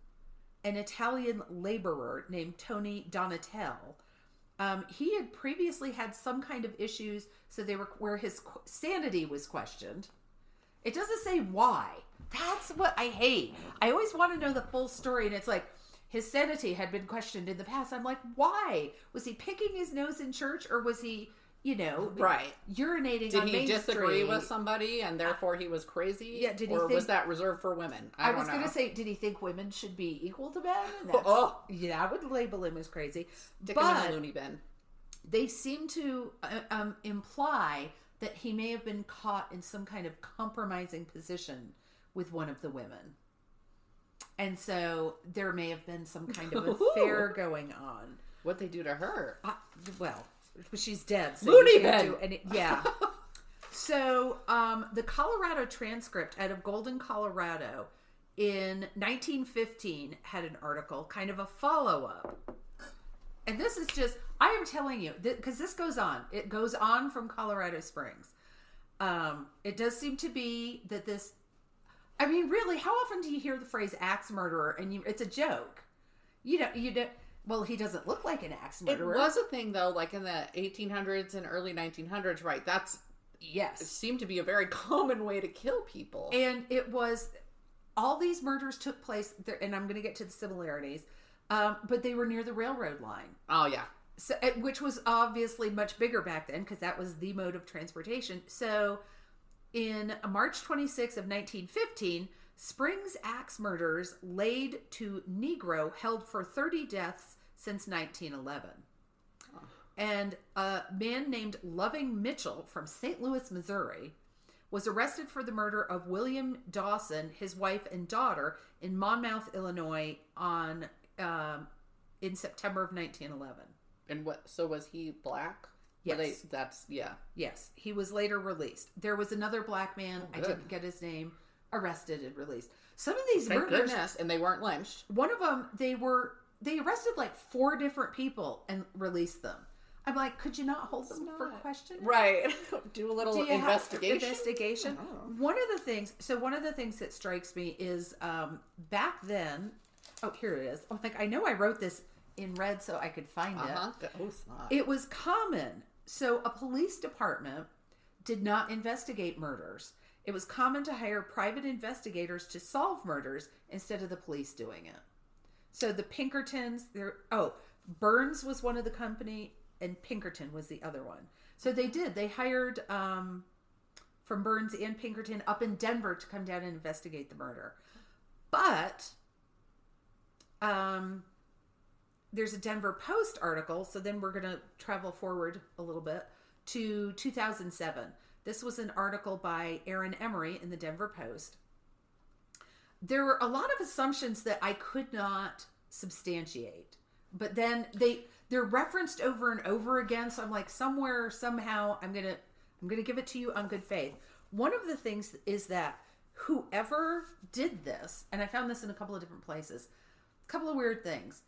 S1: an Italian laborer named Tony Donatello. He had previously had some kind of issues, so where his sanity was questioned. It doesn't say why. That's what I hate. I always want to know the full story, and it's like, his sanity had been questioned in the past. I'm like, why? Was he picking his nose in church, or was he,
S2: right,
S1: urinating
S2: on Main Street? Did he disagree with somebody, and therefore he was crazy?
S1: Yeah,
S2: was that reserved for women? I was
S1: going to say, did he think women should be equal to men? Yeah, I would label him as crazy.
S2: Stick him in the loony bin.
S1: They seem to imply that he may have been caught in some kind of compromising position with one of the women. And so there may have been some kind of affair going on.
S2: What'd they do to her?
S1: Well, she's dead. So
S2: loony bin!
S1: Yeah. So the Colorado Transcript out of Golden, Colorado in 1915 had an article, kind of a follow-up. And this is just, I am telling you, because this goes on. It goes on from Colorado Springs. It does seem to be that this, I mean, really, how often do you hear the phrase axe murderer and it's a joke? You don't, well, he doesn't look like an axe murderer.
S2: It was a thing, though, like in the 1800s and early 1900s, right? It seemed to be a very common way to kill people.
S1: And it was, all these murders took place, and I'm going to get to the similarities, but they were near the railroad line.
S2: Oh, yeah.
S1: So, which was obviously much bigger back then, because that was the mode of transportation. So, in March 26 of 1915, Springs axe murders laid to Negro held for 30 deaths since 1911. Oh. And a man named Loving Mitchell from St. Louis, Missouri, was arrested for the murder of William Dawson, his wife and daughter, in Monmouth, Illinois, in September of 1911.
S2: And so was he black?
S1: Yes.
S2: Yeah.
S1: Yes. He was later released. There was another black man, I didn't get his name, arrested and released. Some of these
S2: Thank
S1: murders...
S2: goodness, and they weren't lynched.
S1: One of them, they arrested like 4 different people and released them. I'm like, could you not hold them for questioning?
S2: Right. Do a little investigation.
S1: One of the things that strikes me is back then, here it is. I'm like, I know I wrote this in red so I could find it. It was common. So a police department did not investigate murders. It was common to hire private investigators to solve murders instead of the police doing it. So the Pinkertons, Burns was one of the company and Pinkerton was the other one. So they hired from Burns and Pinkerton up in Denver to come down and investigate the murder. But there's a Denver Post article, so then we're going to travel forward a little bit to 2007. This was an article by Aaron Emery in the Denver Post. There were a lot of assumptions that I could not substantiate, but then they're referenced over and over again. So I'm like, somewhere, somehow, I'm gonna give it to you on good faith. One of the things is that whoever did this, and I found this in a couple of different places, a couple of weird things.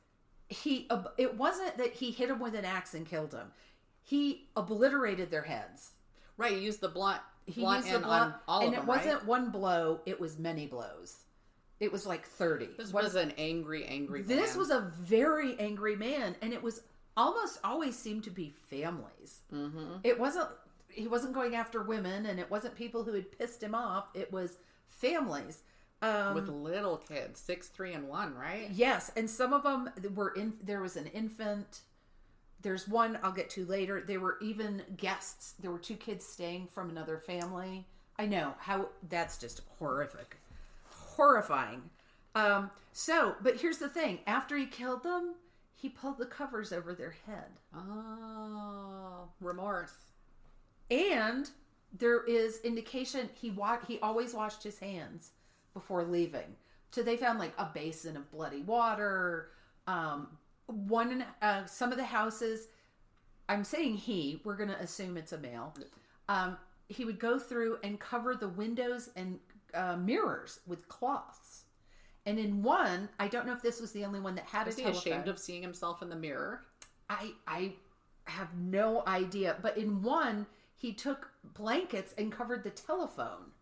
S1: It wasn't that he hit him with an axe and killed him. He obliterated their heads.
S2: Right, he used the blunt
S1: end
S2: on all of them,
S1: and it wasn't one blow, it was many blows. It was like 30.
S2: This was an angry man.
S1: This was a very angry man, and it was almost always seemed to be families. Mm-hmm. He wasn't going after women, and it wasn't people who had pissed him off. It was families.
S2: With little kids, 6, 3, and 1, right?
S1: Yes, and some of them there was an infant. There's one I'll get to later. There were even guests. There were 2 kids staying from another family. I know how that's just horrifying. But here's the thing. After he killed them, he pulled the covers over their head.
S2: Oh, remorse.
S1: And there is indication he always washed his hands before leaving. So they found like a basin of bloody water. Some of the houses, I'm saying we're going to assume it's a male. He would go through and cover the windows and mirrors with cloths. And in one, I don't know if this was the only one that had a telephone.
S2: Was he ashamed of seeing himself in the mirror?
S1: I have no idea. But in one, he took blankets and covered the telephone.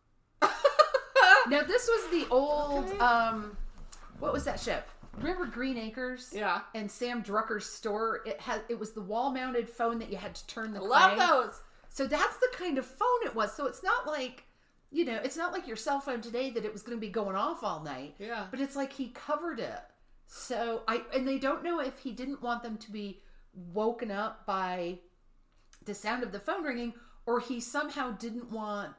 S1: Now, this was the old, what was that show? Remember Green Acres?
S2: Yeah.
S1: And Sam Drucker's store? It was the wall-mounted phone that you had to turn the crank.
S2: Love those!
S1: So that's the kind of phone it was. So it's not like, it's not like your cell phone today that it was going to be going off all night.
S2: Yeah.
S1: But it's like he covered it. So, and they don't know if he didn't want them to be woken up by the sound of the phone ringing, or he somehow didn't want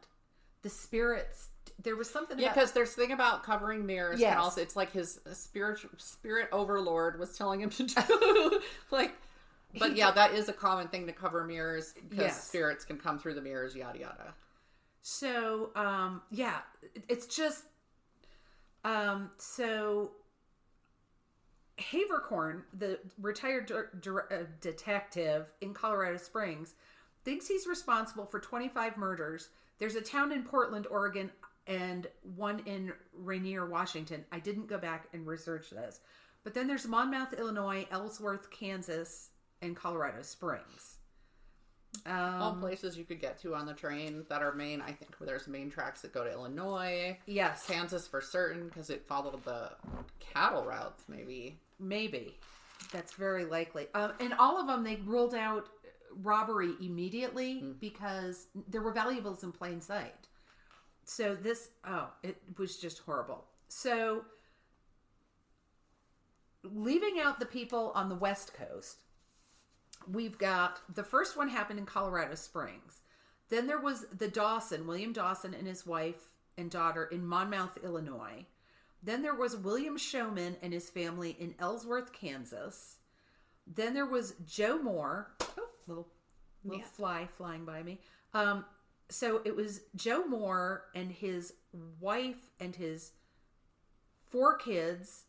S1: the spirits. There was something about...
S2: Yeah, because there's thing about covering mirrors.
S1: Yes.
S2: And also, it's like his spirit overlord was telling him to do. But yeah, that is a common thing to cover mirrors, because spirits can come through the mirrors, yada, yada.
S1: So, it's just... So... Havercorn, the retired detective in Colorado Springs, thinks he's responsible for 25 murders. There's a town in Portland, Oregon, and one in Rainier, Washington. I didn't go back and research this. But then there's Monmouth, Illinois, Ellsworth, Kansas, and Colorado Springs.
S2: All places you could get to on the train that are main. I think there's main tracks that go to Illinois.
S1: Yes.
S2: Kansas for certain, because it followed the cattle routes, maybe.
S1: Maybe. That's very likely. And all of them, they ruled out robbery immediately because there were valuables in plain sight. So it was just horrible. So leaving out the people on the West Coast, we've got the first one happened in Colorado Springs. Then there was William Dawson and his wife and daughter in Monmouth, Illinois. Then there was William Showman and his family in Ellsworth, Kansas. Then there was Joe Moore. Oh, little fly flying by me. So it was Joe Moore and his wife and his 4 kids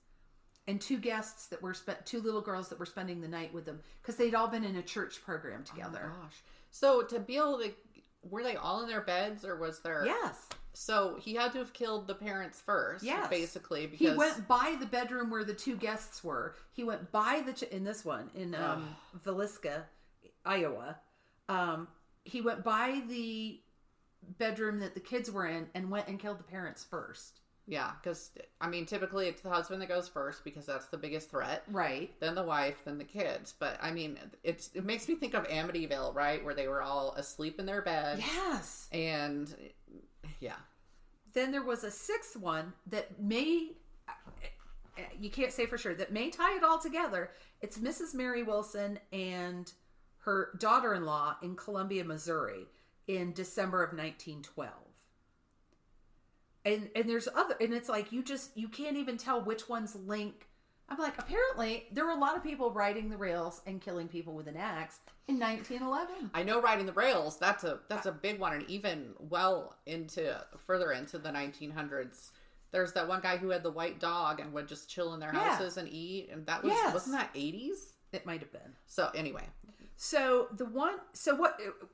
S1: and 2 guests that were 2 little girls that were spending the night with them, because they'd all been in a church program together.
S2: Oh my gosh. So to be able to, were they all in their beds, or was there?
S1: Yes. So
S2: he had to have killed the parents first, basically, because...
S1: He went by the bedroom where the 2 guests were. He went by in this one, in Villisca, Iowa. He went by the bedroom that the kids were in and went and killed the parents first.
S2: Yeah, because, typically it's the husband that goes first, because that's the biggest threat.
S1: Right.
S2: Then the wife, then the kids. But, it makes me think of Amityville, right? Where they were all asleep in their beds.
S1: Yes.
S2: And... yeah.
S1: Then there was a 6th one that you can't say for sure, that may tie it all together. It's Mrs. Mary Wilson and her daughter-in-law in Columbia, Missouri in December of 1912. And there's and it's like, you can't even tell which one's link. I'm like, apparently there were a lot of people riding the rails and killing people with an axe in 1911.
S2: I know riding the rails, that's a big one, and even further into the 1900s, there's that one guy who had the white dog and would just chill in their houses and eat, and that was wasn't that 80s?
S1: It might have been.
S2: So anyway,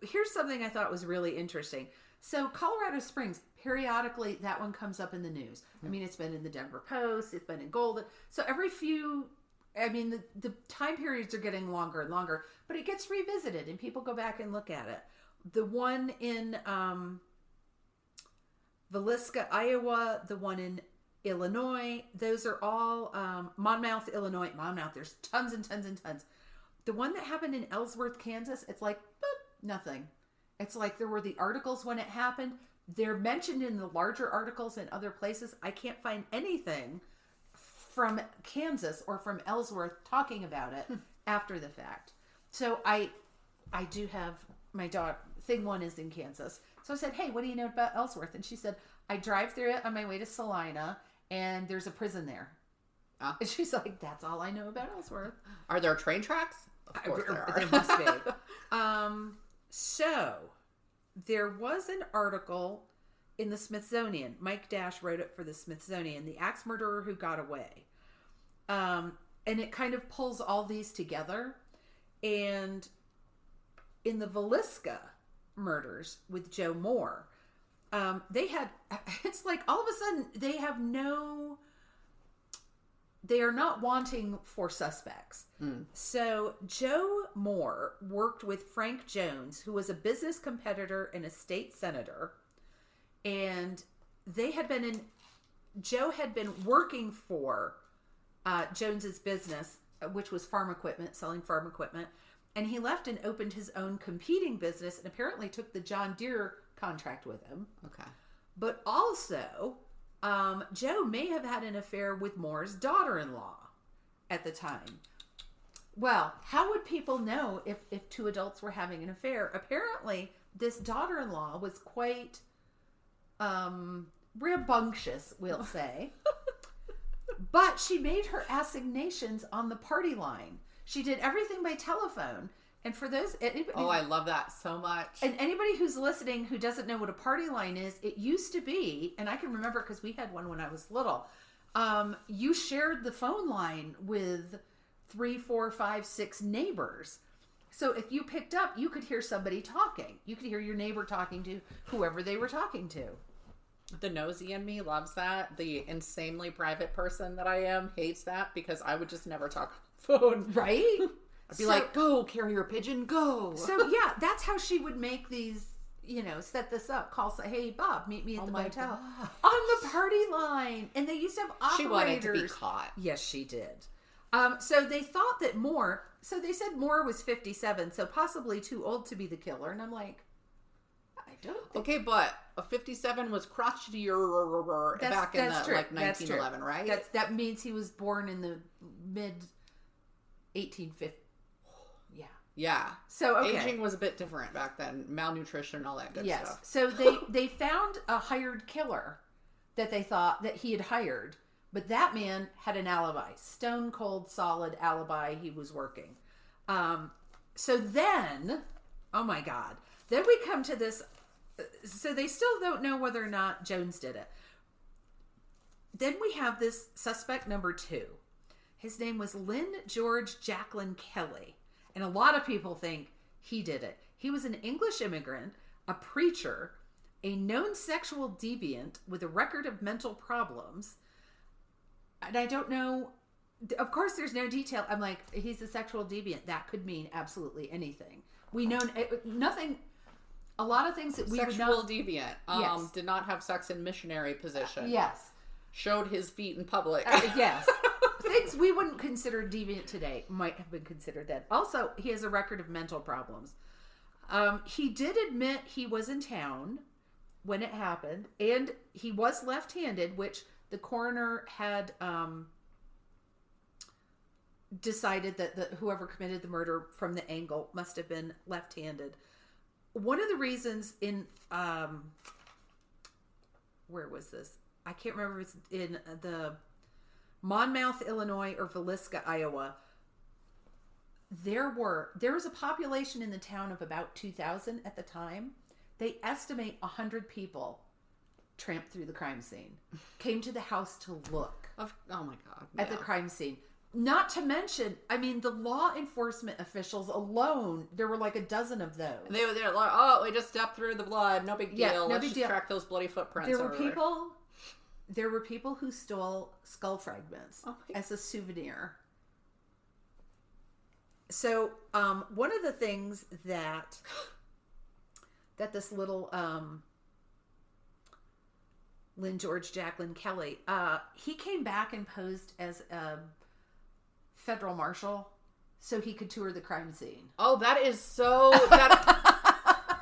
S1: here's something I thought was really interesting. So Colorado Springs, periodically that one comes up in the news. It's been in the Denver Post, it's been in Golden. So every few, the time periods are getting longer and longer, but it gets revisited and people go back and look at it. The one in Villisca, Iowa, the one in Illinois, those are all Monmouth, Illinois. Monmouth, there's tons and tons and tons. The one that happened in Ellsworth, Kansas, it's like, boop, nothing. It's like there were the articles when it happened. They're mentioned in the larger articles in other places. I can't find anything from Kansas or from Ellsworth talking about it after the fact. So I do have my daughter. Thing 1 is in Kansas. So I said, hey, what do you know about Ellsworth? And she said, I drive through it on my way to Salina, and there's a prison there. And she's like, that's all I know about Ellsworth.
S2: Are there train tracks? Of course there are.
S1: There must be. So there was an article in the Smithsonian. Mike Dash wrote it for the Smithsonian, The Axe Murderer Who Got Away. And it kind of pulls all these together. And in the Villisca murders with Joe Moore, it's like all of a sudden they are not wanting for suspects. So Joe Moore worked with Frank Jones, who was a business competitor and a state senator. And Joe had been working for Jones's business, which was farm equipment, selling farm equipment. And he left and opened his own competing business and apparently took the John Deere contract with him.
S2: Okay.
S1: But also, Joe may have had an affair with Moore's daughter-in-law at the time. Well, how would people know if two adults were having an affair? Apparently, this daughter-in-law was quite rambunctious, we'll say. But she made her assignations on the party line. She did everything by telephone. And for those...
S2: I love that so much.
S1: And anybody who's listening who doesn't know what a party line is, it used to be, and I can remember because we had one when I was little, you shared the phone line with 3, 4, 5, 6 neighbors. So if you picked up, you could hear somebody talking. You could hear your neighbor talking to whoever they were talking to.
S2: The nosy in me loves that. The insanely private person that I am hates that because I would just never talk on the phone.
S1: Right?
S2: I'd be like, go, carrier pigeon, go.
S1: So, yeah, that's how she would make these, set this up. Call, say, hey, Bob, meet me at the motel.
S2: God.
S1: On the party line. And they used to have operators.
S2: She wanted to be caught.
S1: Yes, she did. So they thought that they said Moore was 57, so possibly too old to be the killer. And I'm like, I don't think.
S2: Okay, but a 57 was crotchetier back in 1911, right?
S1: That means he was born in the mid 1850s.
S2: Yeah.
S1: So, okay.
S2: Aging was a bit different back then. Malnutrition and all that good stuff.
S1: So they found a hired killer that they thought that he had hired, but that man had an alibi. Stone cold solid alibi. He was working. So then, oh my God. Then we come to this. So they still don't know whether or not Jones did it. Then we have this suspect number 2. His name was Lynn George Jacqueline Kelly. And a lot of people think he did it. He was an English immigrant, a preacher, a known sexual deviant with a record of mental problems. And I don't know. Of course, there's no detail. I'm like, he's a sexual deviant. That could mean absolutely anything. We know nothing. A lot of things that we would know.
S2: Sexual deviant.
S1: Yes.
S2: Did not have sex in missionary position.
S1: Yes.
S2: Showed his feet in public.
S1: Yes. Things we wouldn't consider deviant today might have been considered then. Also, he has a record of mental problems. He did admit he was in town when it happened, and he was left-handed, which the coroner had decided that whoever committed the murder from the angle must have been left-handed. One of the reasons in where was this? I can't remember if it's in the Monmouth, Illinois, or Villisca, Iowa. There was a population in the town of about 2,000 at the time. They estimate 100 people tramped through the crime scene, came to the house to look.
S2: Oh my God.
S1: At the crime scene. Not to mention, the law enforcement officials alone, there were like a dozen of those.
S2: They were there like, we just stepped through the blood. No big deal.
S1: Yeah, no
S2: Let's
S1: big
S2: just
S1: deal.
S2: track those bloody footprints.
S1: There were people who stole skull fragments as a souvenir. So, one of the things that this little Lynn George Jacqueline Kelly, he came back and posed as a federal marshal so he could tour the crime scene.
S2: Oh, that is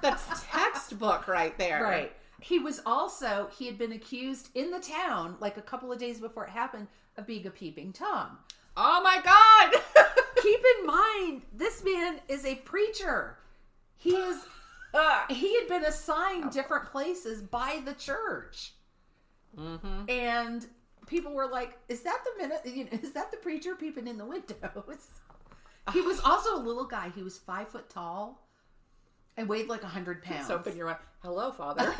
S2: that's textbook right there.
S1: Right. He had been accused in the town, like a couple of days before it happened, of being a peeping Tom.
S2: Oh my God!
S1: Keep in mind, this man is a preacher. He had been assigned different places by the church. Mm-hmm. And people were like, is that the preacher peeping in the windows? He was also a little guy. He was 5 foot tall. And weighed like 100 pounds.
S2: So open your mouth. Hello, Father.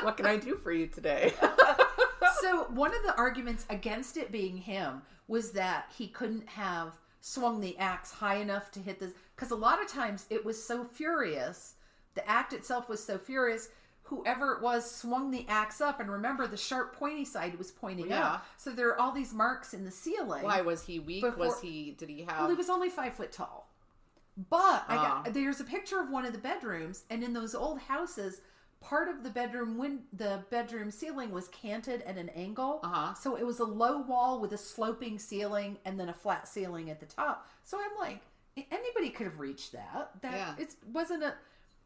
S2: What can I do for you today?
S1: So one of the arguments against it being him was that he couldn't have swung the axe high enough to hit this. Because a lot of times it was so furious. The act itself was so furious. Whoever it was swung the axe up. And remember, the sharp pointy side was pointing up. So there are all these marks in the ceiling.
S2: Why? Was he weak? Did he have...
S1: Well, he was only 5 foot tall. But there's a picture of one of the bedrooms, and in those old houses, part of the bedroom ceiling was canted at an angle. So it was a low wall with a sloping ceiling and then a flat ceiling at the top. So I'm like, anybody could have reached that. It wasn't a...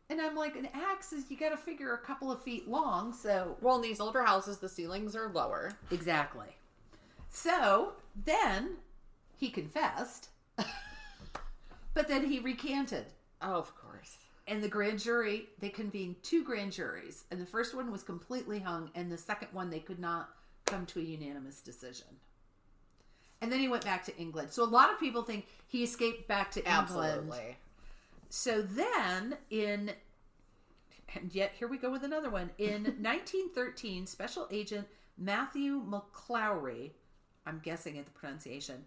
S1: And I'm like, an axe is, you got to figure a couple of feet long, so...
S2: Well, in these older houses, the ceilings are lower.
S1: Exactly. So, then, he confessed... But then he recanted.
S2: Oh, of course.
S1: And the grand jury, they convened 2 grand juries. And the first one was completely hung. And the second one, they could not come to a unanimous decision. And then he went back to England. So a lot of people think he escaped back to England.
S2: Absolutely.
S1: So then and yet here we go with another one. In 1913, Special Agent Matthew McClowry, I'm guessing at the pronunciation,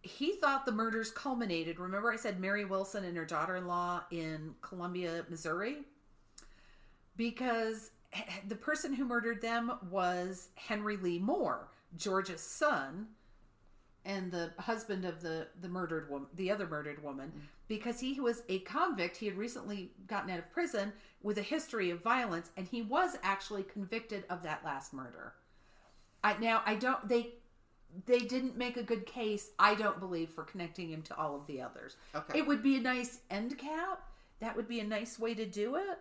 S1: he thought the murders culminated. Remember I said Mary Wilson and her daughter-in-law in Columbia, Missouri? Because the person who murdered them was Henry Lee Moore, George's son, and the husband of the murdered woman, the other murdered woman, because he was a convict. He had recently gotten out of prison with a history of violence, and he was actually convicted of that last murder. They didn't make a good case, I don't believe, for connecting him to all of the others. Okay. It would be a nice end cap. That would be a nice way to do it.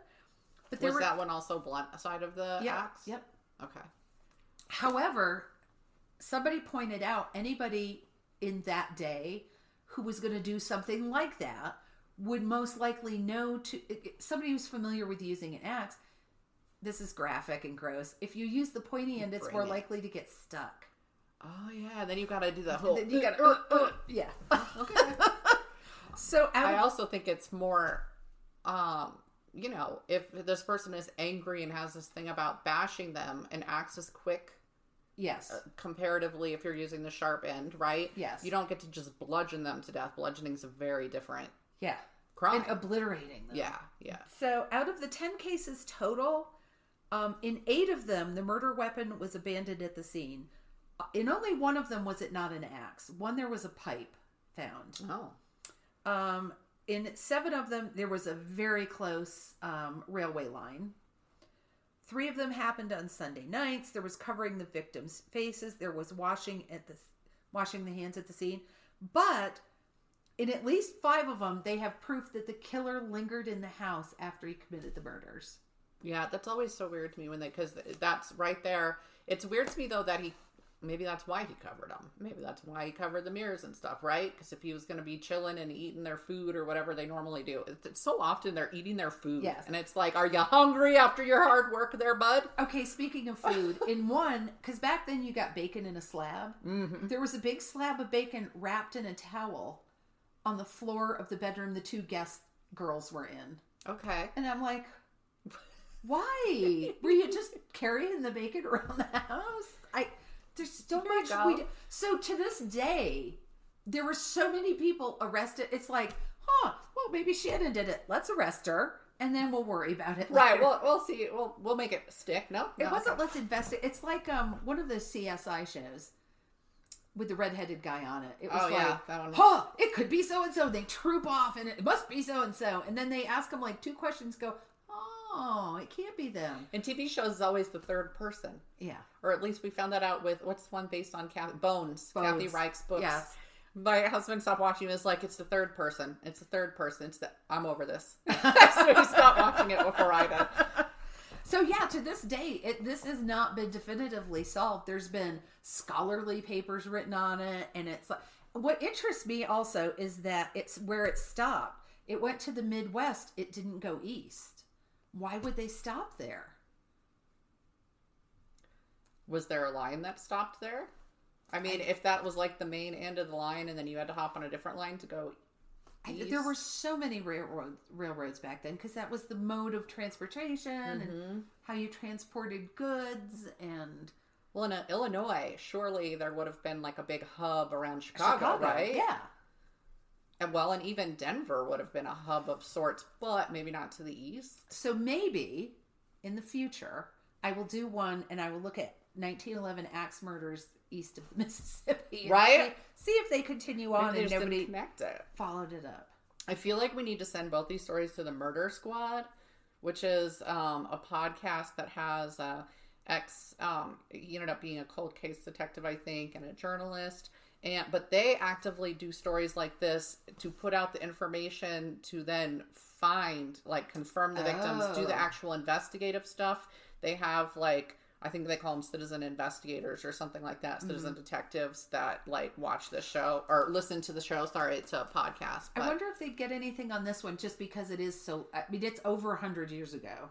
S1: But
S2: was that one also blunt side of the axe?
S1: Yep.
S2: Okay.
S1: However, somebody pointed out anybody in that day who was going to do something like that would most likely know somebody who's familiar with using an axe. This is graphic and gross. If you use the pointy end, it's more likely to get stuck.
S2: Oh yeah, then you got to do the whole.
S1: You got to, yeah. Okay. So
S2: I also think it's more, if this person is angry and has this thing about bashing them, an axe is quick.
S1: Yes.
S2: Comparatively, if you're using the sharp end, right?
S1: Yes.
S2: You don't get to just bludgeon them to death. Bludgeoning's a very different.
S1: Yeah.
S2: Crime.
S1: And obliterating them.
S2: Yeah.
S1: So out of the 10 cases total, in 8 of them, the murder weapon was abandoned at the scene. In only 1 of them was it not an axe. 1 there was a pipe found.
S2: Oh.
S1: In 7 of them there was a very close railway line. 3 of them happened on Sunday nights. There was covering the victims' faces. There was washing the hands at the scene. But in at least 5 of them, they have proof that the killer lingered in the house after he committed the murders.
S2: Yeah, that's always so weird to me because that's right there. It's weird to me though that maybe that's why he covered them. Maybe that's why he covered the mirrors and stuff, right? Because if he was going to be chilling and eating their food or whatever they normally do, it's so often they're eating their food.
S1: Yes.
S2: And it's like, are you hungry after your hard work there, bud?
S1: Okay, speaking of food, in one, because back then you got bacon in a slab. Mm-hmm. There was a big slab of bacon wrapped in a towel on the floor of the bedroom the 2 guest girls were in.
S2: Okay.
S1: And I'm like, why? Were you just carrying the bacon around the house? There's so much we do. So to this day, there were so many people arrested. It's like, well, maybe Shannon did it. Let's arrest her, and then we'll worry about it later.
S2: Right. We'll see. We'll make it stick. No,
S1: it wasn't. Okay. Let's investigate. It's like one of the CSI shows with the redheaded guy on it. It was
S2: that one.
S1: It could be so and so. They troop off, and it must be so and so. And then they ask them like 2 questions. Go, it can't be them.
S2: And TV shows is always the third person.
S1: Yeah. Or
S2: at least we found that out with, what's one based on Bones. Kathy Reich's books.
S1: Yes.
S2: My husband stopped watching. It's like, it's the third person. I'm over this. So he stopped watching it before I did.
S1: So yeah, to this day, this has not been definitively solved. There's been scholarly papers written on it. And it's like, what interests me also is that it's where it stopped. It went to the Midwest. It didn't go east. Why would they stop there?
S2: Was there a line that stopped there? I mean, if that was like the main end of the line and then you had to hop on a different line to go
S1: There were so many railroads back then because that was the mode of transportation and how you transported goods and...
S2: Well, in Illinois, surely there would have been like a big hub around Chicago, right?
S1: Yeah.
S2: And even Denver would have been a hub of sorts, but maybe not to the east.
S1: So maybe in the future, I will do one and I will look at 1911 axe murders east of the Mississippi.
S2: Right?
S1: See if they continue on and nobody
S2: followed
S1: it up.
S2: I feel like we need to send both these stories to the Murder Squad, which is a podcast that has he ended up being a cold case detective, I think, and a journalist. But they actively do stories like this to put out the information to then confirm the victims, do the actual investigative stuff. They have I think they call them citizen investigators or something like that. Citizen detectives that watch the show or listen to the show. Sorry, it's a podcast.
S1: But I wonder if they'd get anything on this one just because it is so, it's over 100 years ago.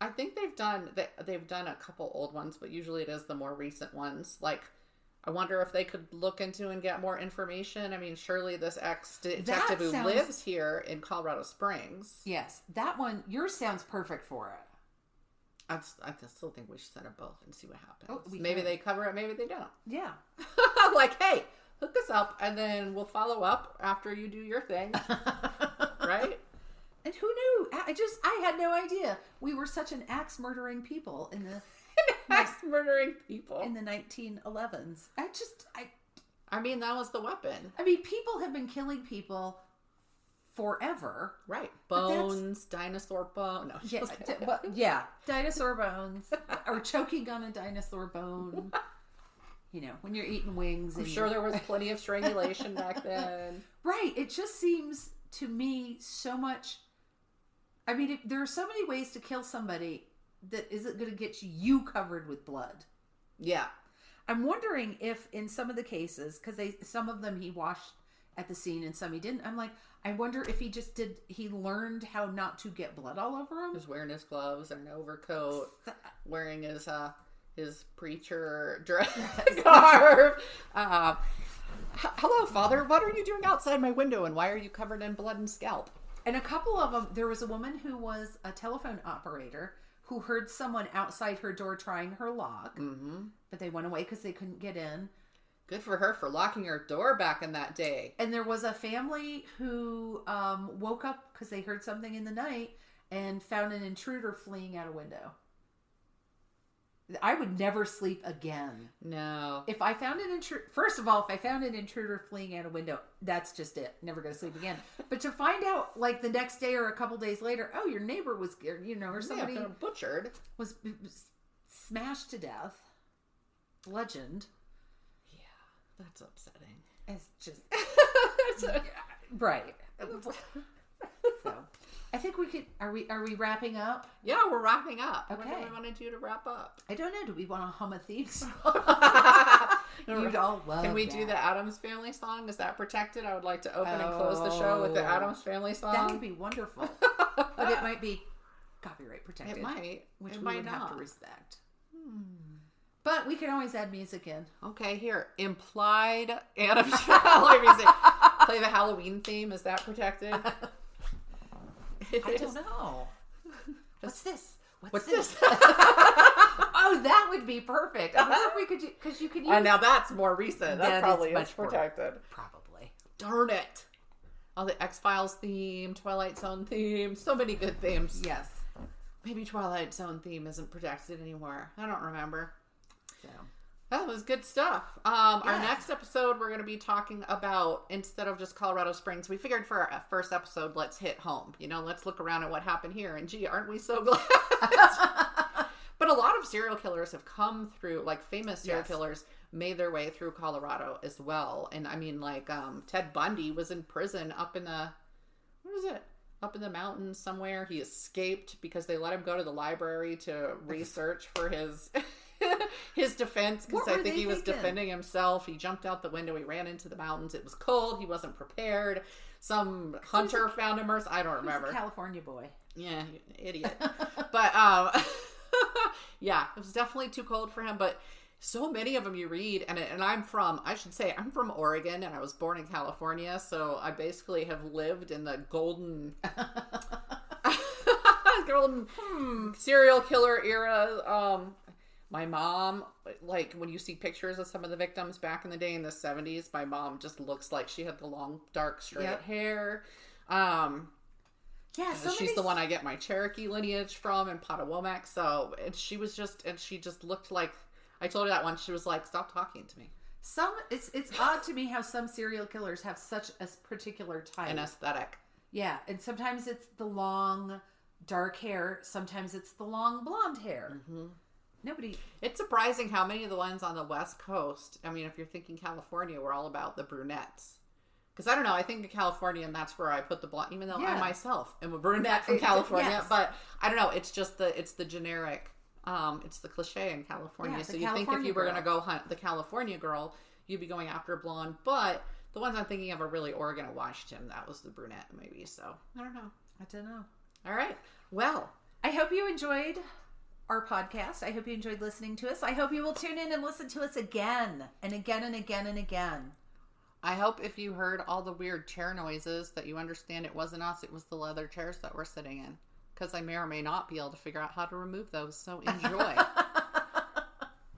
S2: I think they've done a couple old ones, but usually it is the more recent ones. I wonder if they could look into and get more information. I mean, surely this ex-detective who lives here in Colorado Springs.
S1: Yes, that one, yours sounds perfect for it.
S2: I still think we should send it both and see what happens. Maybe they cover it, maybe they don't.
S1: Yeah.
S2: Hey, hook us up, and then we'll follow up after you do your thing. Right?
S1: And who knew? I had no idea. We were such an axe-murdering people in the...
S2: axe-murdering people.
S1: In the 1911s.
S2: I mean, that was the weapon.
S1: I mean, people have been killing people forever.
S2: Right. Bones, dinosaur bone. No.
S1: Dinosaur bones. Or choking on a dinosaur bone. When you're eating wings.
S2: I'm sure there was plenty of strangulation back then.
S1: Right. It just seems to me so much... I mean, there are so many ways to kill somebody that isn't going to get you covered with blood.
S2: Yeah.
S1: I'm wondering if in some of the cases, because some of them he washed at the scene and some he didn't. I'm like, I wonder if he learned how not to get blood all over him.
S2: Just wearing his gloves and an overcoat, wearing his preacher dress garb. Hello, Father. What are you doing outside my window and why are you covered in blood and scalp?
S1: And a couple of them, there was a woman who was a telephone operator who heard someone outside her door trying her lock, but they went away because they couldn't get in.
S2: Good for her for locking her door back in that day.
S1: And there was a family who woke up because they heard something in the night and found an intruder fleeing out a window. I would never sleep again.
S2: No.
S1: If I found an intruder... First of all, if I found an intruder fleeing out a window, that's just it. Never going to sleep again. But to find out, the next day or a couple days later, oh, your neighbor was scared, or somebody...
S2: butchered.
S1: Was smashed to death. Bludgeoned.
S2: Yeah, that's upsetting.
S1: It's just... Right. So... I think we could. Are we wrapping up?
S2: Yeah, we're wrapping up.
S1: Okay.
S2: What do we want to do to wrap up?
S1: I don't know. Do we want to hum a theme song? You'd all love
S2: Can we
S1: that.
S2: do the Addams Family song? Is that protected? I would like to open and close the show with the Addams Family song.
S1: That would be wonderful. But it might be copyright protected.
S2: It might.
S1: Which
S2: it
S1: we
S2: might
S1: would
S2: not.
S1: have to respect. But we can always add music in.
S2: Okay, here. Implied Addams Family music. Play the Halloween theme. Is that protected?
S1: I don't know. What's this?
S2: What's this?
S1: Oh, that would be perfect. I wonder if we could do, because you can use...
S2: now that's more recent. That probably is protected.
S1: Probably.
S2: Darn it. All the X-Files theme, Twilight Zone theme, so many good themes.
S1: Yes.
S2: Maybe Twilight Zone theme isn't protected anymore. I don't remember.
S1: So...
S2: That was good stuff. Our next episode, we're going to be talking about, instead of just Colorado Springs, we figured for our first episode, let's hit home. Let's look around at what happened here. And gee, aren't we so glad? But a lot of serial killers have come through, famous serial killers made their way through Colorado as well. And I mean, Ted Bundy was in prison up in the, up in the mountains somewhere. He escaped because they let him go to the library to research for his... his defense, because I think he was defending himself. He jumped out the window. He ran into the mountains. It was cold. He wasn't prepared. Some hunter found him. I don't remember.
S1: He was a California boy.
S2: Yeah, idiot. But yeah, it was definitely too cold for him. But so many of them you read, and I'm from Oregon, and I was born in California, so I basically have lived in the golden serial killer era. My mom, like, when you see pictures of some of the victims back in the day in the 70s, my mom just looks like she had the long, dark, straight hair.
S1: Yeah,
S2: she's the one I get my Cherokee lineage from in Potawatomi. So, and she just looked like, I told her that once, she was like, stop talking to me.
S1: It's odd to me how some serial killers have such a particular type.
S2: An aesthetic.
S1: Yeah, and sometimes it's the long, dark hair. Sometimes it's the long, blonde hair. Mm-hmm.
S2: It's surprising how many of the ones on the West Coast, I mean, if you're thinking California, were all about the brunettes. Because I don't know, I think in California, and that's where I put the blonde, even though I myself am a brunette from California. Yes. But I don't know, it's the generic, it's the cliche in California. So you think if you were going to go hunt the California girl, you'd be going after a blonde. But the ones I'm thinking of are really Oregon and Washington. That was the brunette, maybe. So I don't know. All right. Well,
S1: I hope you enjoyed our podcast. I hope you enjoyed listening to us. I hope you will tune in and listen to us again and again and again and again.
S2: I hope if you heard all the weird chair noises that you understand it wasn't us, it was the leather chairs that we're sitting in. Because I may or may not be able to figure out how to remove those, so enjoy.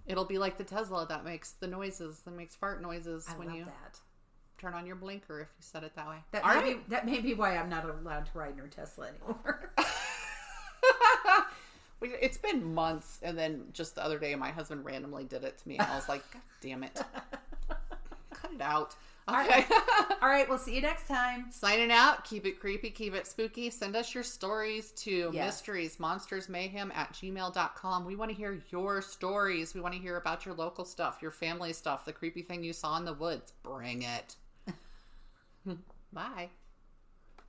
S2: It'll be like the Tesla that makes the noises, that makes fart noises when you turn on your blinker, if you said it that way.
S1: That may be why I'm not allowed to ride in your Tesla anymore.
S2: It's been months, and then just the other day, my husband randomly did it to me, and I was like, God damn it. Cut it out. Okay.
S1: All right, we'll see you next time.
S2: Signing out. Keep it creepy, keep it spooky. Send us your stories to mysteriesmonstersmayhem@gmail.com. We want to hear your stories. We want to hear about your local stuff, your family stuff, the creepy thing you saw in the woods. Bring it. Bye.